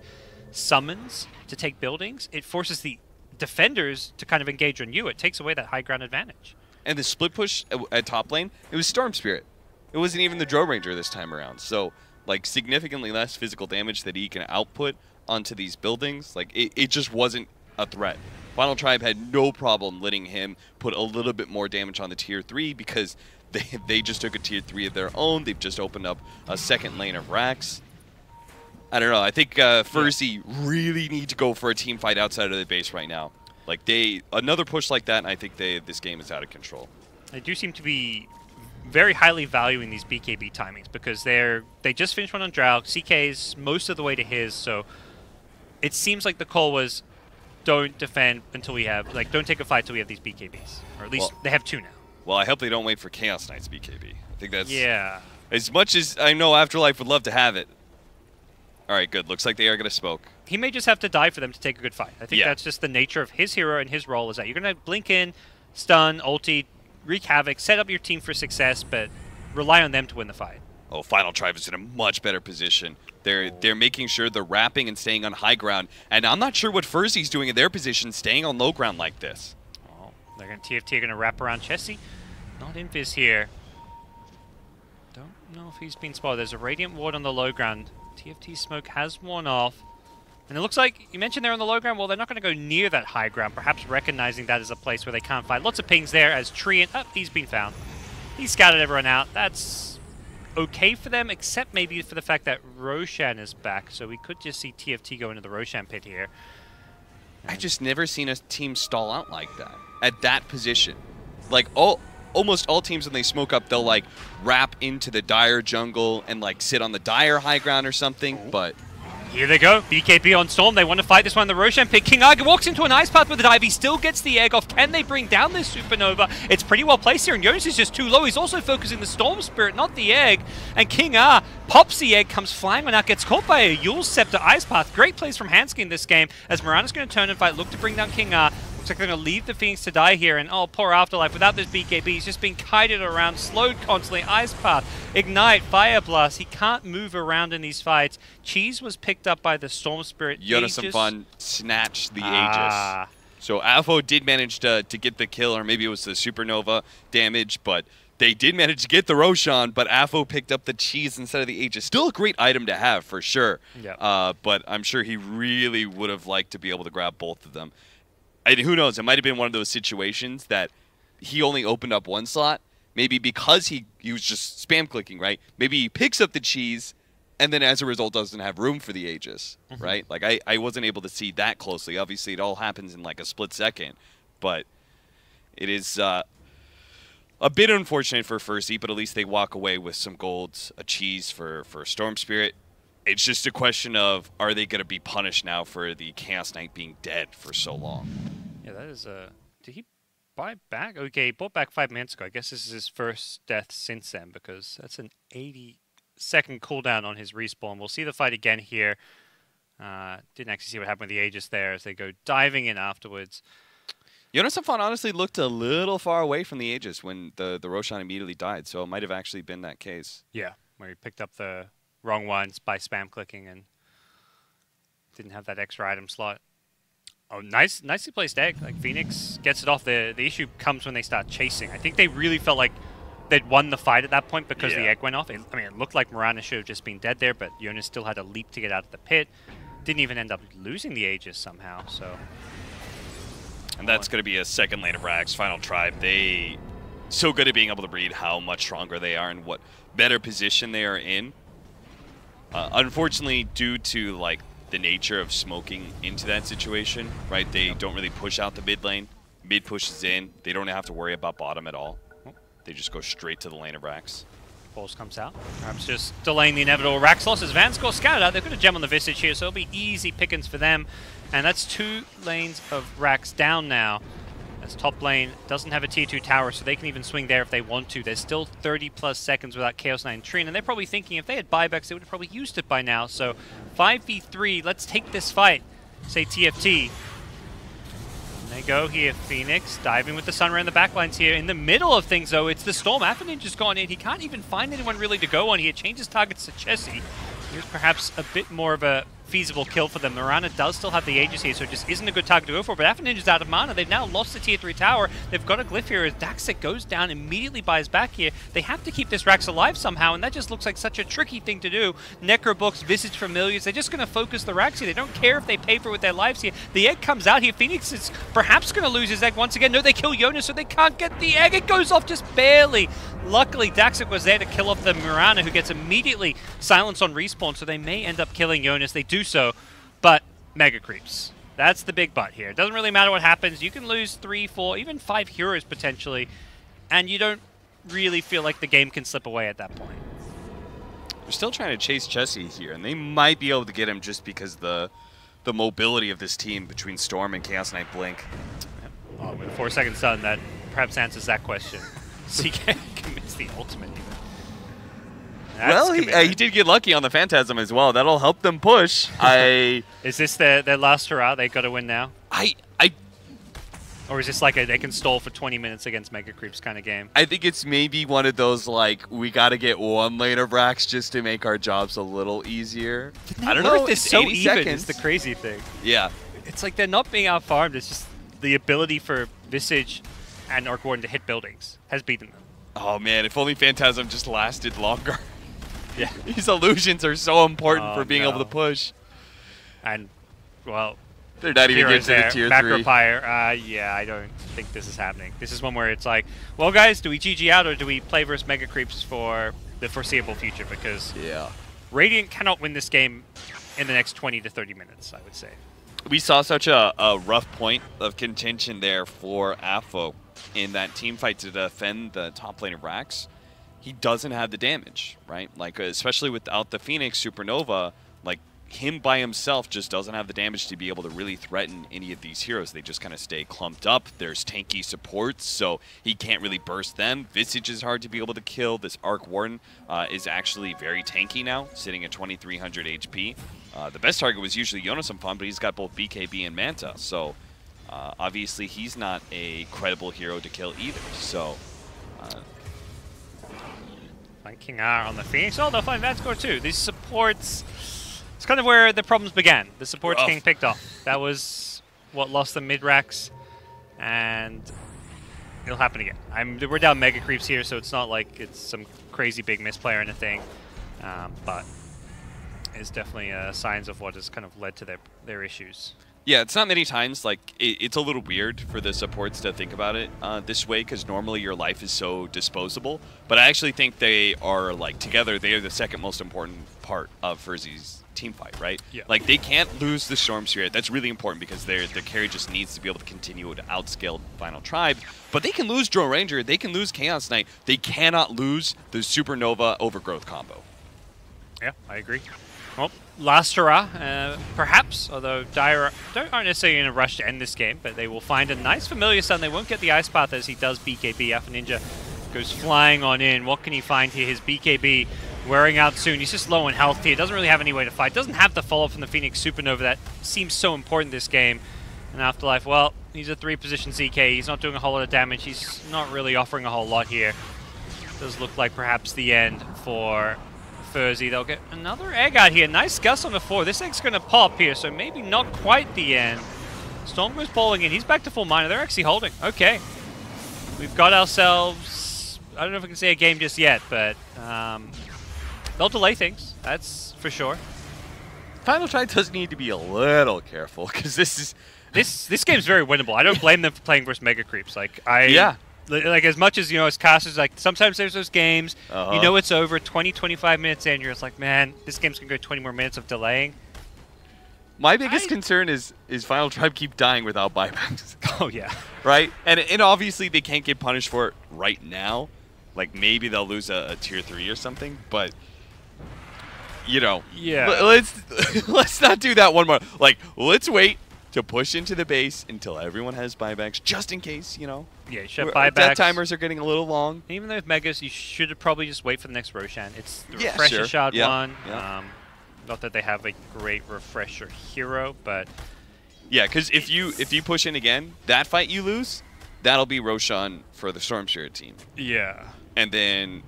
Speaker 1: summons to take buildings, it forces the defenders to kind of engage on you. It takes away that high ground advantage.
Speaker 2: And the split push at top lane, it was Storm Spirit. It wasn't even the Drow Ranger this time around. So, like, significantly less physical damage that he can output onto these buildings. Like, it just wasn't a threat. Final Tribe had no problem letting him put a little bit more damage on the tier 3 because they just took a tier 3 of their own. They've just opened up a second lane of Rax. I don't know. I think ferzee really need to go for a team fight outside of the base right now. Like, another push like that, and I think this game is out of control.
Speaker 1: They do seem to be very highly valuing these BKB timings because they just finished one on Drow. CK's most of the way to his, so it seems like the call was don't defend until we have, like, don't take a fight until we have these BKBs. Or at least they have 2 now.
Speaker 2: Well, I hope they don't wait for Chaos Knight's BKB. I think that's...
Speaker 1: Yeah.
Speaker 2: As much as I know Afterlife would love to have it. All right, good. Looks like they are going to smoke.
Speaker 1: He may just have to die for them to take a good fight. I think that's just the nature of his hero and his role is that you're going to blink in, stun, ulti, wreak havoc, set up your team for success, but rely on them to win the fight.
Speaker 2: Oh, Final Tribe is in a much better position. They're making sure they're wrapping and staying on high ground, and I'm not sure what ferzee's doing in their position, staying on low ground like this.
Speaker 1: Oh, they're going to TFT are going to wrap around Chessie. Not Invis here. Don't know if he's been spotted. There's a Radiant Ward on the low ground. TFT smoke has worn off. And it looks like, you mentioned they're on the low ground, well, they're not going to go near that high ground, perhaps recognizing that as a place where they can't fight. Lots of pings there as Treant, he's been found. He's scouted everyone out. That's okay for them, except maybe for the fact that Roshan is back, so we could just see TFT go into the Roshan pit here.
Speaker 2: I just never seen a team stall out like that, at that position. Like, almost all teams, when they smoke up, they'll, like, wrap into the Dire jungle and, like, sit on the Dire high ground or something, but...
Speaker 1: Here they go. BKB on Storm. They want to fight this one in the Roshan pit. King Aga walks into an ice path with a dive. He still gets the egg off. Can they bring down this supernova? It's pretty well placed here, and Jonas is just too low. He's also focusing the Storm Spirit, not the egg. And King A pops the egg, comes flying when out, gets caught by a Yule Scepter ice path. Great plays from Hansky in this game, as Mirana's going to turn and fight, look to bring down King A. Looks like they're going to leave the Phoenix to die here, and oh, poor Afterlife. Without this BKB, he's just being kited around, slowed constantly. Ice Path, Ignite, Fire Blast. He can't move around in these fights. Cheese was picked up by the Storm Spirit.
Speaker 2: Jonas and Fun snatched the Aegis. So Afo did manage to get the kill, or maybe it was the Supernova damage, but they did manage to get the Roshan, but Afo picked up the Cheese instead of the Aegis. Still a great item to have, for sure.
Speaker 1: Yep.
Speaker 2: But I'm sure he really would have liked to be able to grab both of them. And who knows, it might have been one of those situations that he only opened up one slot. maybe because he was just spam clicking, right? Maybe he picks up the cheese and then as a result doesn't have room for the Aegis, right? Like I wasn't able to see that closely. Obviously it all happens in like a split second, but it is a bit unfortunate for ferzee, but at least they walk away with some golds, a cheese for Storm Spirit. It's just a question of, are they going to be punished now for the Chaos Knight being dead for so long?
Speaker 1: Yeah, that is did he buy back? Okay, he bought back 5 minutes ago. I guess this is his first death since then, because that's an 80-second cooldown on his respawn. We'll see the fight again here. Didn't actually see what happened with the Aegis there as they go diving in afterwards.
Speaker 2: Yonasamfan honestly looked a little far away from the Aegis when the Roshan immediately died, so it might have actually been that case.
Speaker 1: Yeah, where he picked up the wrong ones by spam clicking and didn't have that extra item slot. Oh, nicely placed egg. Like, Phoenix gets it off. The issue comes when they start chasing. I think they really felt like they'd won the fight at that point because the egg went off. I mean, it looked like Mirana should have just been dead there, but Jonas still had a leap to get out of the pit. Didn't even end up losing the Aegis somehow, so...
Speaker 2: And that's going to be a second lane of Rax, Final Tribe. They so good at being able to read how much stronger they are and what better position they are in. Unfortunately, due to like the nature of smoking into that situation, right? They don't really push out the mid lane. Mid pushes in. They don't have to worry about bottom at all. They just go straight to the lane of Rax.
Speaker 1: Pulse comes out. Perhaps just delaying the inevitable Rax loss as Vanscore scouted out. They've got a gem on the Visage here, so it'll be easy pickings for them. And that's 2 lanes of Rax down now. As top lane doesn't have a tier 2 tower, so they can even swing there if they want to. There's still 30+ seconds without Chaos Knight and Trine, and they're probably thinking if they had buybacks, they would have probably used it by now. So 5v3, let's take this fight, say TFT. And they go here, Phoenix diving with the Sunray in the backlines here. In the middle of things, though, it's the Storm. Ninja's gone in. He can't even find anyone really to go on here. Changes targets to Chessie. Here's perhaps a bit more of a feasible kill for them. Mirana does still have the Aegis here, so it just isn't a good target to go for. But Ninja's out of mana. They've now lost the tier 3 tower. They've got a glyph here as Daxik goes down, immediately buys back here. They have to keep this Rax alive somehow, and that just looks like such a tricky thing to do. Necrobooks, Visage Familiars, they're just going to focus the Rax here. They don't care if they pay for it with their lives here. The egg comes out here. Phoenix is perhaps going to lose his egg once again. No, they kill Jonas, so they can't get the egg. It goes off just barely. Luckily, Daxik was there to kill off the Mirana, who gets immediately silenced on respawn, so they may end up killing Jonas. They do so. But mega creeps. That's the big but here. It doesn't really matter what happens. You can lose 3, 4, even 5 heroes potentially, and you don't really feel like the game can slip away at that point.
Speaker 2: They're still trying to chase Chessie here, and they might be able to get him just because the mobility of this team between Storm and Chaos Knight Blink.
Speaker 1: Yep. Oh, with 4 seconds done, that perhaps answers that question. CK commits the ultimate even.
Speaker 2: Well, he did get lucky on the Phantasm as well. That'll help them push.
Speaker 1: Is this their last hurrah? They've got to win now? Or is this like they can stall for 20 minutes against Mega Creeps kind of game?
Speaker 2: I think it's maybe one of those, like, we got to get 1 lane of Rax just to make our jobs a little easier. I don't know.
Speaker 1: It's so even is the crazy thing.
Speaker 2: Yeah.
Speaker 1: It's like they're not being out-farmed. It's just the ability for Visage and Orc Warden to hit buildings has beaten them.
Speaker 2: Oh, man. If only Phantasm just lasted longer.
Speaker 1: Yeah.
Speaker 2: These illusions are so important for being able to push.
Speaker 1: And, well,
Speaker 2: they're not even getting to the tier 3.
Speaker 1: Macropire, yeah, I don't think this is happening. This is one where it's like, well, guys, do we GG out or do we play versus Mega Creeps for the foreseeable future? Because Radiant cannot win this game in the next 20 to 30 minutes, I would say.
Speaker 2: We saw such a rough point of contention there for Afo in that team fight to defend the top lane of Rax. He doesn't have the damage, right? Like, especially without the Phoenix Supernova, like, him by himself just doesn't have the damage to be able to really threaten any of these heroes. They just kind of stay clumped up. There's tanky supports, so he can't really burst them. Visage is hard to be able to kill. This Arc Warden is actually very tanky now, sitting at 2,300 HP. The best target was usually Yonasamfan, but he's got both BKB and Manta, so obviously he's not a credible hero to kill either. So
Speaker 1: King R on the Phoenix. Oh, they'll find Vanscore too. These supports, it's kind of where the problems began. The supports getting picked off. That was what lost them mid-racks, and it'll happen again. We're down Mega Creeps here, so it's not like it's some crazy big misplay or anything, but it's definitely signs of what has kind of led to their issues.
Speaker 2: Yeah, it's not many times. Like, it's a little weird for the supports to think about it this way, because normally your life is so disposable. But I actually think they are, like, together, they are the second most important part of ferzee's team fight, right?
Speaker 1: Yeah.
Speaker 2: Like, they can't lose the Storm Spirit. That's really important because their carry just needs to be able to continue to outscale Final Tribe. But they can lose Drone Ranger. They can lose Chaos Knight. They cannot lose the Supernova Overgrowth combo.
Speaker 1: Yeah, I agree. Well, last hurrah, perhaps, although Dire aren't necessarily in a rush to end this game, but they will find a nice familiar stun. They won't get the Ice Path as he does BKB. Alpha Ninja goes flying on in. What can he find here? His BKB wearing out soon. He's just low on health here. Doesn't really have any way to fight. Doesn't have the follow-up from the Phoenix Supernova that seems so important this game. And Afterlife, well, he's a 3-position ZK. He's not doing a whole lot of damage. He's not really offering a whole lot here. Does look like perhaps the end for ferzee. They'll get another egg out here. Nice Gus on the 4. This egg's going to pop here, so maybe not quite the end. Storm goes bowling in. He's back to full mana. They're actually holding. Okay. We've got ourselves, I don't know if I can say a game just yet, but they'll delay things. That's for sure.
Speaker 2: Final Tribe does need to be a little careful, because this is...
Speaker 1: This game's very winnable. I don't blame them for playing versus Mega Creeps. Like,
Speaker 2: Yeah.
Speaker 1: Like, as much as, you know, as casters, like, sometimes there's those games, you know it's over 20, 25 minutes in, you're just like, man, this game's going to go 20 more minutes of delaying.
Speaker 2: My biggest concern is Final Tribe keep dying without buybacks.
Speaker 1: Oh, yeah.
Speaker 2: Right? And obviously they can't get punished for it right now. Like, maybe they'll lose a tier 3 or something, but, you know.
Speaker 1: Yeah.
Speaker 2: Let's not do that one more. Like, let's wait to push into the base until everyone has buybacks, just in case, you know.
Speaker 1: Yeah, you should have buybacks.
Speaker 2: Death timers are getting a little long.
Speaker 1: Even though with Megas, you should have probably just wait for the next Roshan. It's the
Speaker 2: Yeah,
Speaker 1: refresher
Speaker 2: sure.
Speaker 1: shot
Speaker 2: Yeah,
Speaker 1: one.
Speaker 2: yeah.
Speaker 1: Not that they have a great refresher hero, but
Speaker 2: Yeah, because if you push in again, that fight you lose, that'll be Roshan for the Storm Spirit team.
Speaker 1: yeah.
Speaker 2: And then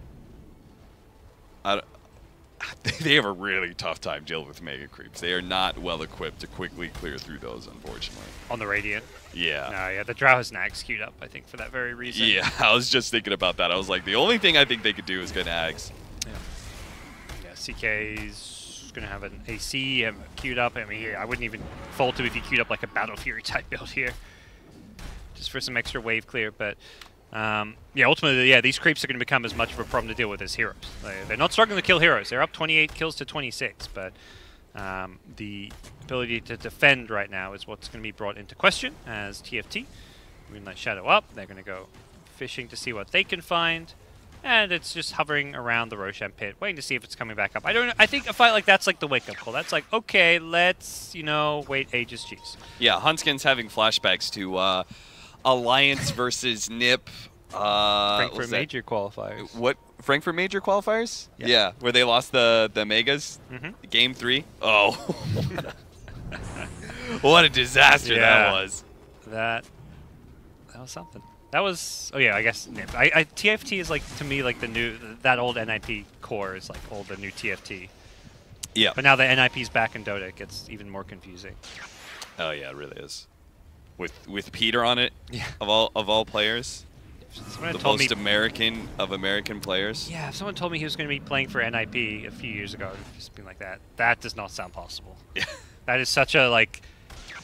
Speaker 2: they have a really tough time dealing with Mega Creeps. They are not well equipped to quickly clear through those, unfortunately.
Speaker 1: On the Radiant.
Speaker 2: Yeah.
Speaker 1: Yeah, the Drow has Nags queued up, I think, for that very reason.
Speaker 2: Yeah, I was just thinking about that. I was like, the only thing I think they could do is get Nags.
Speaker 1: Yeah, CK's going to have an AC queued up. I mean, here, I wouldn't even fault him if he queued up like a Battle Fury type build here. Just for some extra wave clear, but yeah, ultimately, yeah, these creeps are going to become as much of a problem to deal with as heroes. They're not struggling to kill heroes. They're up 28 kills to 26, but the ability to defend right now is what's going to be brought into question as TFT. Moonlight Shadow up. They're going to go fishing to see what they can find. And it's just hovering around the Roshan pit, waiting to see if it's coming back up. I don't know. I think a fight like that's like the wake-up call. That's like, okay, let's, you know, wait ages, jeez.
Speaker 2: Yeah, Hunskin's having flashbacks to Alliance versus NIP.
Speaker 1: Frankfurt Major qualifiers.
Speaker 2: What? Frankfurt Major qualifiers?
Speaker 1: Yeah.
Speaker 2: Where they lost the Megas? Game 3? Oh. What a disaster that was.
Speaker 1: That was something. That was, oh yeah, I guess NIP. TFT is like, to me, like the new, that old NIP core is like the new TFT.
Speaker 2: Yeah.
Speaker 1: But now that NIP's back in Dota, it gets even more confusing.
Speaker 2: Oh yeah, it really is. With Peter on it,
Speaker 1: yeah.
Speaker 2: of all players,
Speaker 1: someone
Speaker 2: the most American of American players.
Speaker 1: Yeah, if someone told me he was going to be playing for NIP a few years ago, I'd just been like that does not sound possible.
Speaker 2: Yeah.
Speaker 1: That is such a like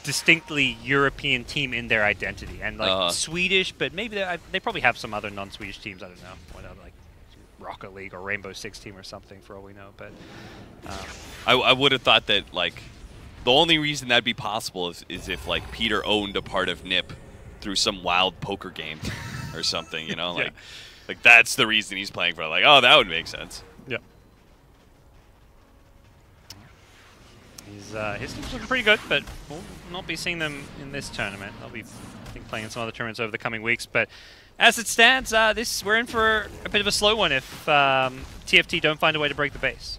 Speaker 1: distinctly European team in their identity, and like Swedish, but maybe they probably have some other non-Swedish teams. I don't know, whatever, like Rocket League or Rainbow Six team or something, for all we know. But
Speaker 2: I would have thought that like the only reason that'd be possible is if like Peter owned a part of NIP through some wild poker game or something, you know, like like that's the reason he's playing for it. Like, oh, that would make sense.
Speaker 1: Yeah. His team's looking pretty good, but we'll not be seeing them in this tournament. They'll be, I think, playing in some other tournaments over the coming weeks. But as it stands, we're in for a bit of a slow one if TFT don't find a way to break the base.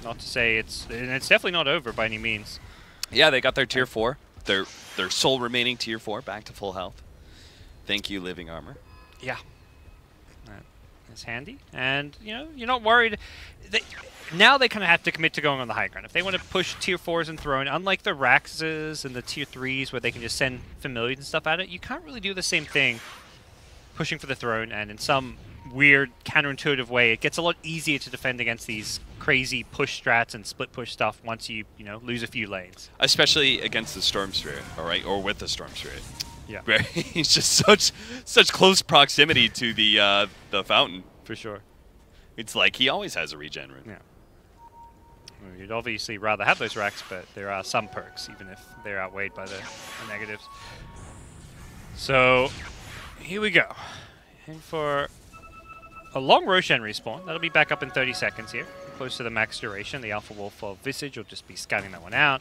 Speaker 1: Not to say it's definitely not over by any means.
Speaker 2: Yeah, they got their tier 4, their sole remaining tier 4 back to full health. Thank you, Living Armor.
Speaker 1: Yeah, that's handy, and you know you're not worried. Now they kind of have to commit to going on the high ground. If they want to push tier 4s and throne, unlike the Raxes and the tier 3s where they can just send familiars and stuff at it, you can't really do the same thing pushing for the throne and in some weird, counterintuitive way, it gets a lot easier to defend against these crazy push strats and split push stuff once you lose a few lanes.
Speaker 2: Especially against the Storm Spirit, all right, or with the Storm Spirit.
Speaker 1: Yeah,
Speaker 2: where he's just such close proximity to the fountain.
Speaker 1: For sure.
Speaker 2: It's like he always has a regen room.
Speaker 1: Yeah. Well, you'd obviously rather have those racks, but there are some perks, even if they're outweighed by the negatives. So, here we go. And for a long Roshan respawn, that'll be back up in 30 seconds here. Close to the max duration. The Alpha Wolf of Visage will just be scouting that one out.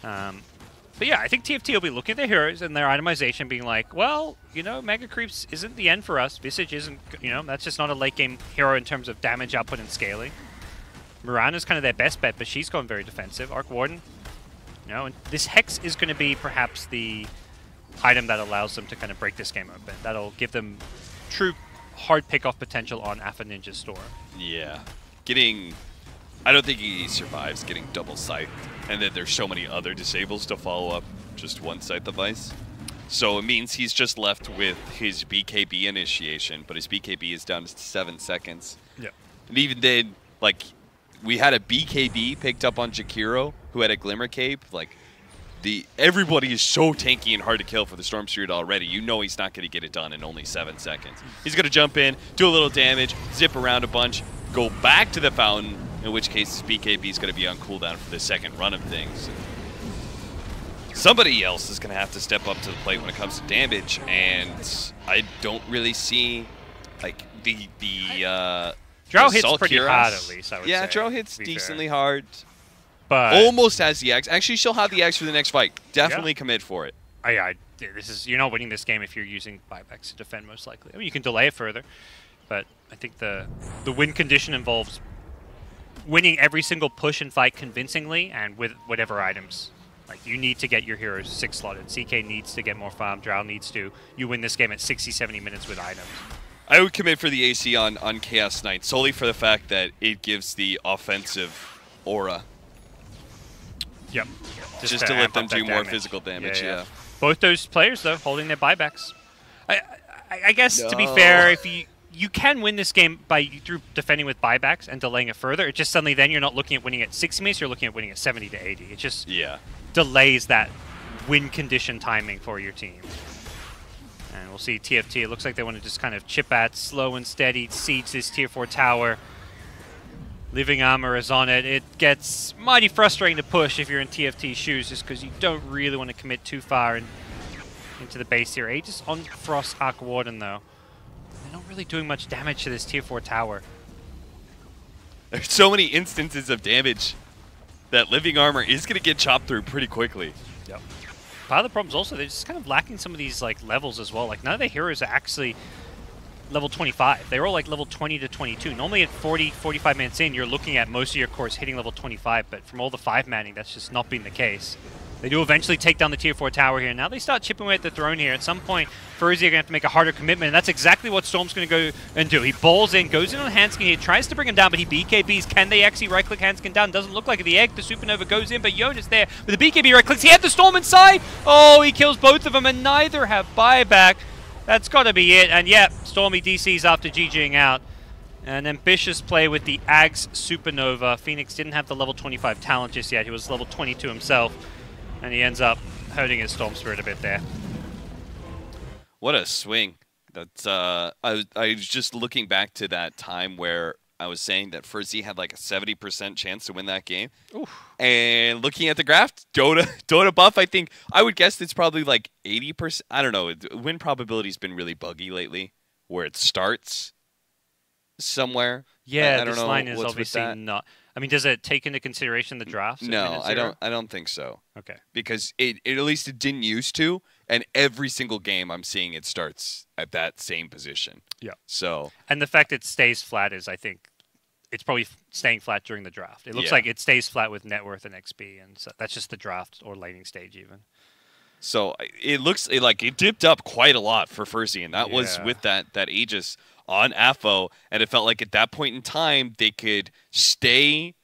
Speaker 1: But yeah, I think TFT will be looking at their heroes and their itemization, being like, well, Mega Creeps isn't the end for us. Visage isn't, that's just not a late game hero in terms of damage output and scaling. Mirana's kind of their best bet, but she's gone very defensive. Arc Warden, and this Hex is going to be perhaps the item that allows them to kind of break this game open. That'll give them true hard pick-off potential on Alpha Ninja's store.
Speaker 2: Yeah. I don't think he survives getting double scythed, and then there's so many other disables to follow up just one scythe device. So it means he's just left with his BKB initiation, but his BKB is down to 7 seconds.
Speaker 1: Yeah.
Speaker 2: And even then, like, we had a BKB picked up on Jakiro, who had a Glimmer Cape. Like, everybody is so tanky and hard to kill for the Storm Spirit already. You know he's not going to get it done in only 7 seconds. He's going to jump in, do a little damage, zip around a bunch, go back to the fountain, in which case his BKB is going to be on cooldown for the second run of things. Somebody else is going to have to step up to the plate when it comes to damage, and I don't really see, like,
Speaker 1: Drow hits pretty hard, at least, I would say.
Speaker 2: Yeah, Drow hits decently hard.
Speaker 1: But
Speaker 2: almost has the X. Actually, she'll have the X for the next fight. Definitely commit for it.
Speaker 1: You're not winning this game if you're using buybacks to defend, most likely. I mean, you can delay it further, but I think the win condition involves winning every single push and fight convincingly and with whatever items. Like, you need to get your heroes 6-slotted. CK needs to get more farm. Drow needs to. You win this game at 60, 70 minutes with items.
Speaker 2: I would commit for the AC on Chaos Knight solely for the fact that it gives the offensive aura.
Speaker 1: Yep.
Speaker 2: Just to let them do more physical damage, yeah.
Speaker 1: Both those players, though, holding their buybacks. I guess, to be fair, if you can win this game through defending with buybacks and delaying it further. It just suddenly then you're not looking at winning at 60 minutes, you're looking at winning at 70 to 80. It just delays that win condition timing for your team. And we'll see TFT. It looks like they want to just kind of chip at, slow and steady, siege this tier 4 tower. Living Armor is on it. It gets mighty frustrating to push if you're in TFT's shoes, just because you don't really want to commit too far into the base here. Aegis on Frost Arc Warden, though. They're not really doing much damage to this tier 4 tower.
Speaker 2: There's so many instances of damage that Living Armor is going to get chopped through pretty quickly.
Speaker 1: Yep. Part of the problem is also they're just kind of lacking some of these levels as well. Like, none of the heroes are actually level 25. They were all like level 20 to 22. Normally at 40, 45 minutes in, you're looking at most of your cores hitting level 25, but from all the 5-manning, that's just not been the case. They do eventually take down the tier 4 tower here. Now they start chipping away at the throne here. At some point, ferzee are going to have to make a harder commitment, and that's exactly what Storm's going to go and do. He balls in, goes in on Hanskin here, tries to bring him down, but he BKBs. Can they actually right-click Hanskin down? Doesn't look like it. The egg, the supernova goes in, but Yoda's there with the BKB right-clicks. He had the Storm inside! Oh, he kills both of them, and neither have buyback. That's got to be it, and yeah, Stormy DC's after GGing out. An ambitious play with the Ags Supernova. Phoenix didn't have the level 25 talent just yet. He was level 22 himself. And he ends up hurting his Storm Spirit a bit there.
Speaker 2: What a swing. That's I was just looking back to that time where I was saying that ferzee had like a 70% chance to win that game.
Speaker 1: Oof.
Speaker 2: And looking at the graph, Dota buff, I would guess it's probably like 80%. I don't know. Win probability's been really buggy lately, where it starts somewhere.
Speaker 1: Yeah,
Speaker 2: I don't
Speaker 1: this
Speaker 2: know
Speaker 1: line is
Speaker 2: what's
Speaker 1: obviously not. I mean, does it take into consideration the drafts?
Speaker 2: No, I don't think so.
Speaker 1: Okay.
Speaker 2: Because it at least it didn't used to, and every single game I'm seeing it starts at that same position.
Speaker 1: Yeah.
Speaker 2: So.
Speaker 1: And the fact it stays flat is, I think, it's probably staying flat during the draft. It looks like it stays flat with net worth and XP, and so that's just the draft or laning stage even.
Speaker 2: So it looks like it dipped up quite a lot for ferzee, and that was with that Aegis on AFO, and it felt like at that point in time they could stay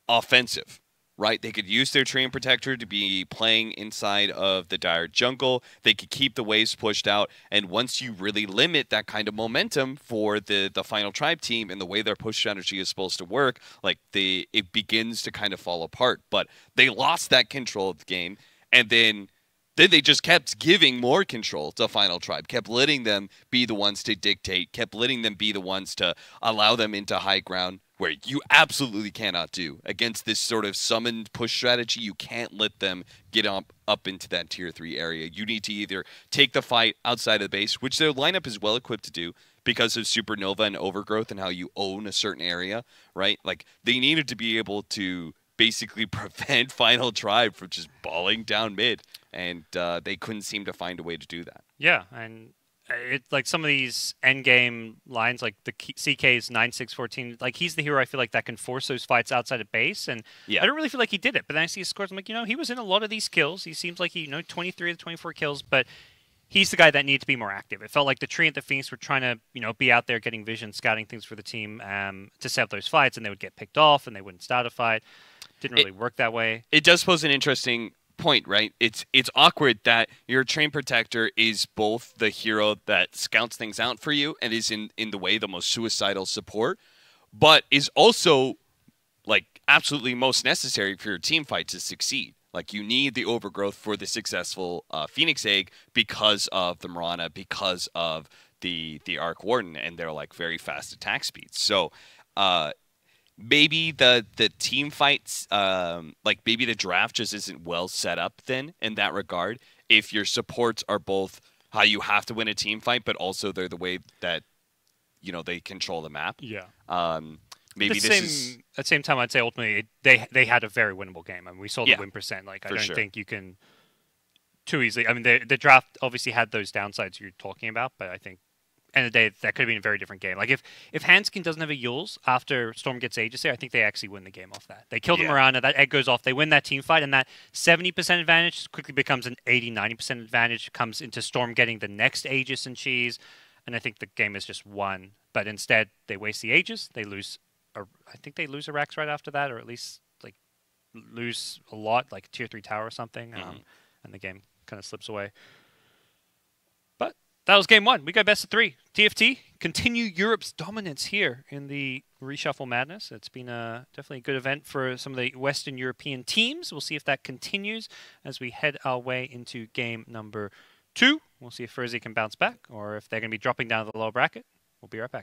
Speaker 2: offensive. right? They could use their Treant Protector to be playing inside of the Dire jungle. They could keep the waves pushed out. And once you really limit that kind of momentum for the final tribe team and the way their push strategy is supposed to work, like it begins to kind of fall apart. But they lost that control of the game. And then they just kept giving more control to Final Tribe, kept letting them be the ones to dictate, kept letting them be the ones to allow them into high ground, where you absolutely cannot do. Against this sort of summoned push strategy, you can't let them get up into that tier 3 area. You need to either take the fight outside of the base, which their lineup is well equipped to do because of Supernova and Overgrowth and how you own a certain area, right? Like, they needed to be able to basically prevent Final Tribe from just balling down mid, and they couldn't seem to find a way to do that.
Speaker 1: Yeah, and like some of these end game lines, like the CK's 9-6-14, like he's the hero I feel like that can force those fights outside of base, and I don't really feel like he did it. But then I see his scores, I'm like, he was in a lot of these kills. He seems like 23 of the 24 kills, but he's the guy that needs to be more active. It felt like the Tree and the Phoenix were trying to, be out there getting vision, scouting things for the team to set up those fights, and they would get picked off, and they wouldn't start a fight. Didn't really work that way.
Speaker 2: It does pose an interesting point, right? It's awkward that your Treant Protector is both the hero that scouts things out for you and is in the way the most suicidal support, but is also like absolutely most necessary for your team fight to succeed. Like, you need the Overgrowth for the successful Phoenix Egg because of the Mirana, because of the Arc Warden and their like very fast attack speeds. So maybe the team fights, like maybe the draft just isn't well set up then in that regard. If your supports are both how you have to win a team fight, but also they're the way that they control the map.
Speaker 1: Yeah.
Speaker 2: Maybe
Speaker 1: at the same time, I'd say ultimately they had a very winnable game. I mean, we saw the win percent. Like, I don't think you can too easily. I mean, the draft obviously had those downsides you're talking about, but I think end of the day, that could have been a very different game. Like, if Hanskin doesn't have a Yules after Storm gets Aegis there, I think they actually win the game off that. They kill the Mirana, that egg goes off, they win that team fight, and that 70% advantage quickly becomes an 80-90% advantage, comes into Storm getting the next Aegis and cheese, and I think the game is just won. But instead, they waste the Aegis, they lose, I think they lose a Rax right after that, or at least like lose a lot, like tier 3 tower or something, and the game kind of slips away. But that was game 1. We go best of 3. TFT continue Europe's dominance here in the Reshuffle Madness. It's been definitely a good event for some of the Western European teams. We'll see if that continues as we head our way into game number 2. We'll see if ferzee can bounce back or if they're going to be dropping down to the lower bracket. We'll be right back.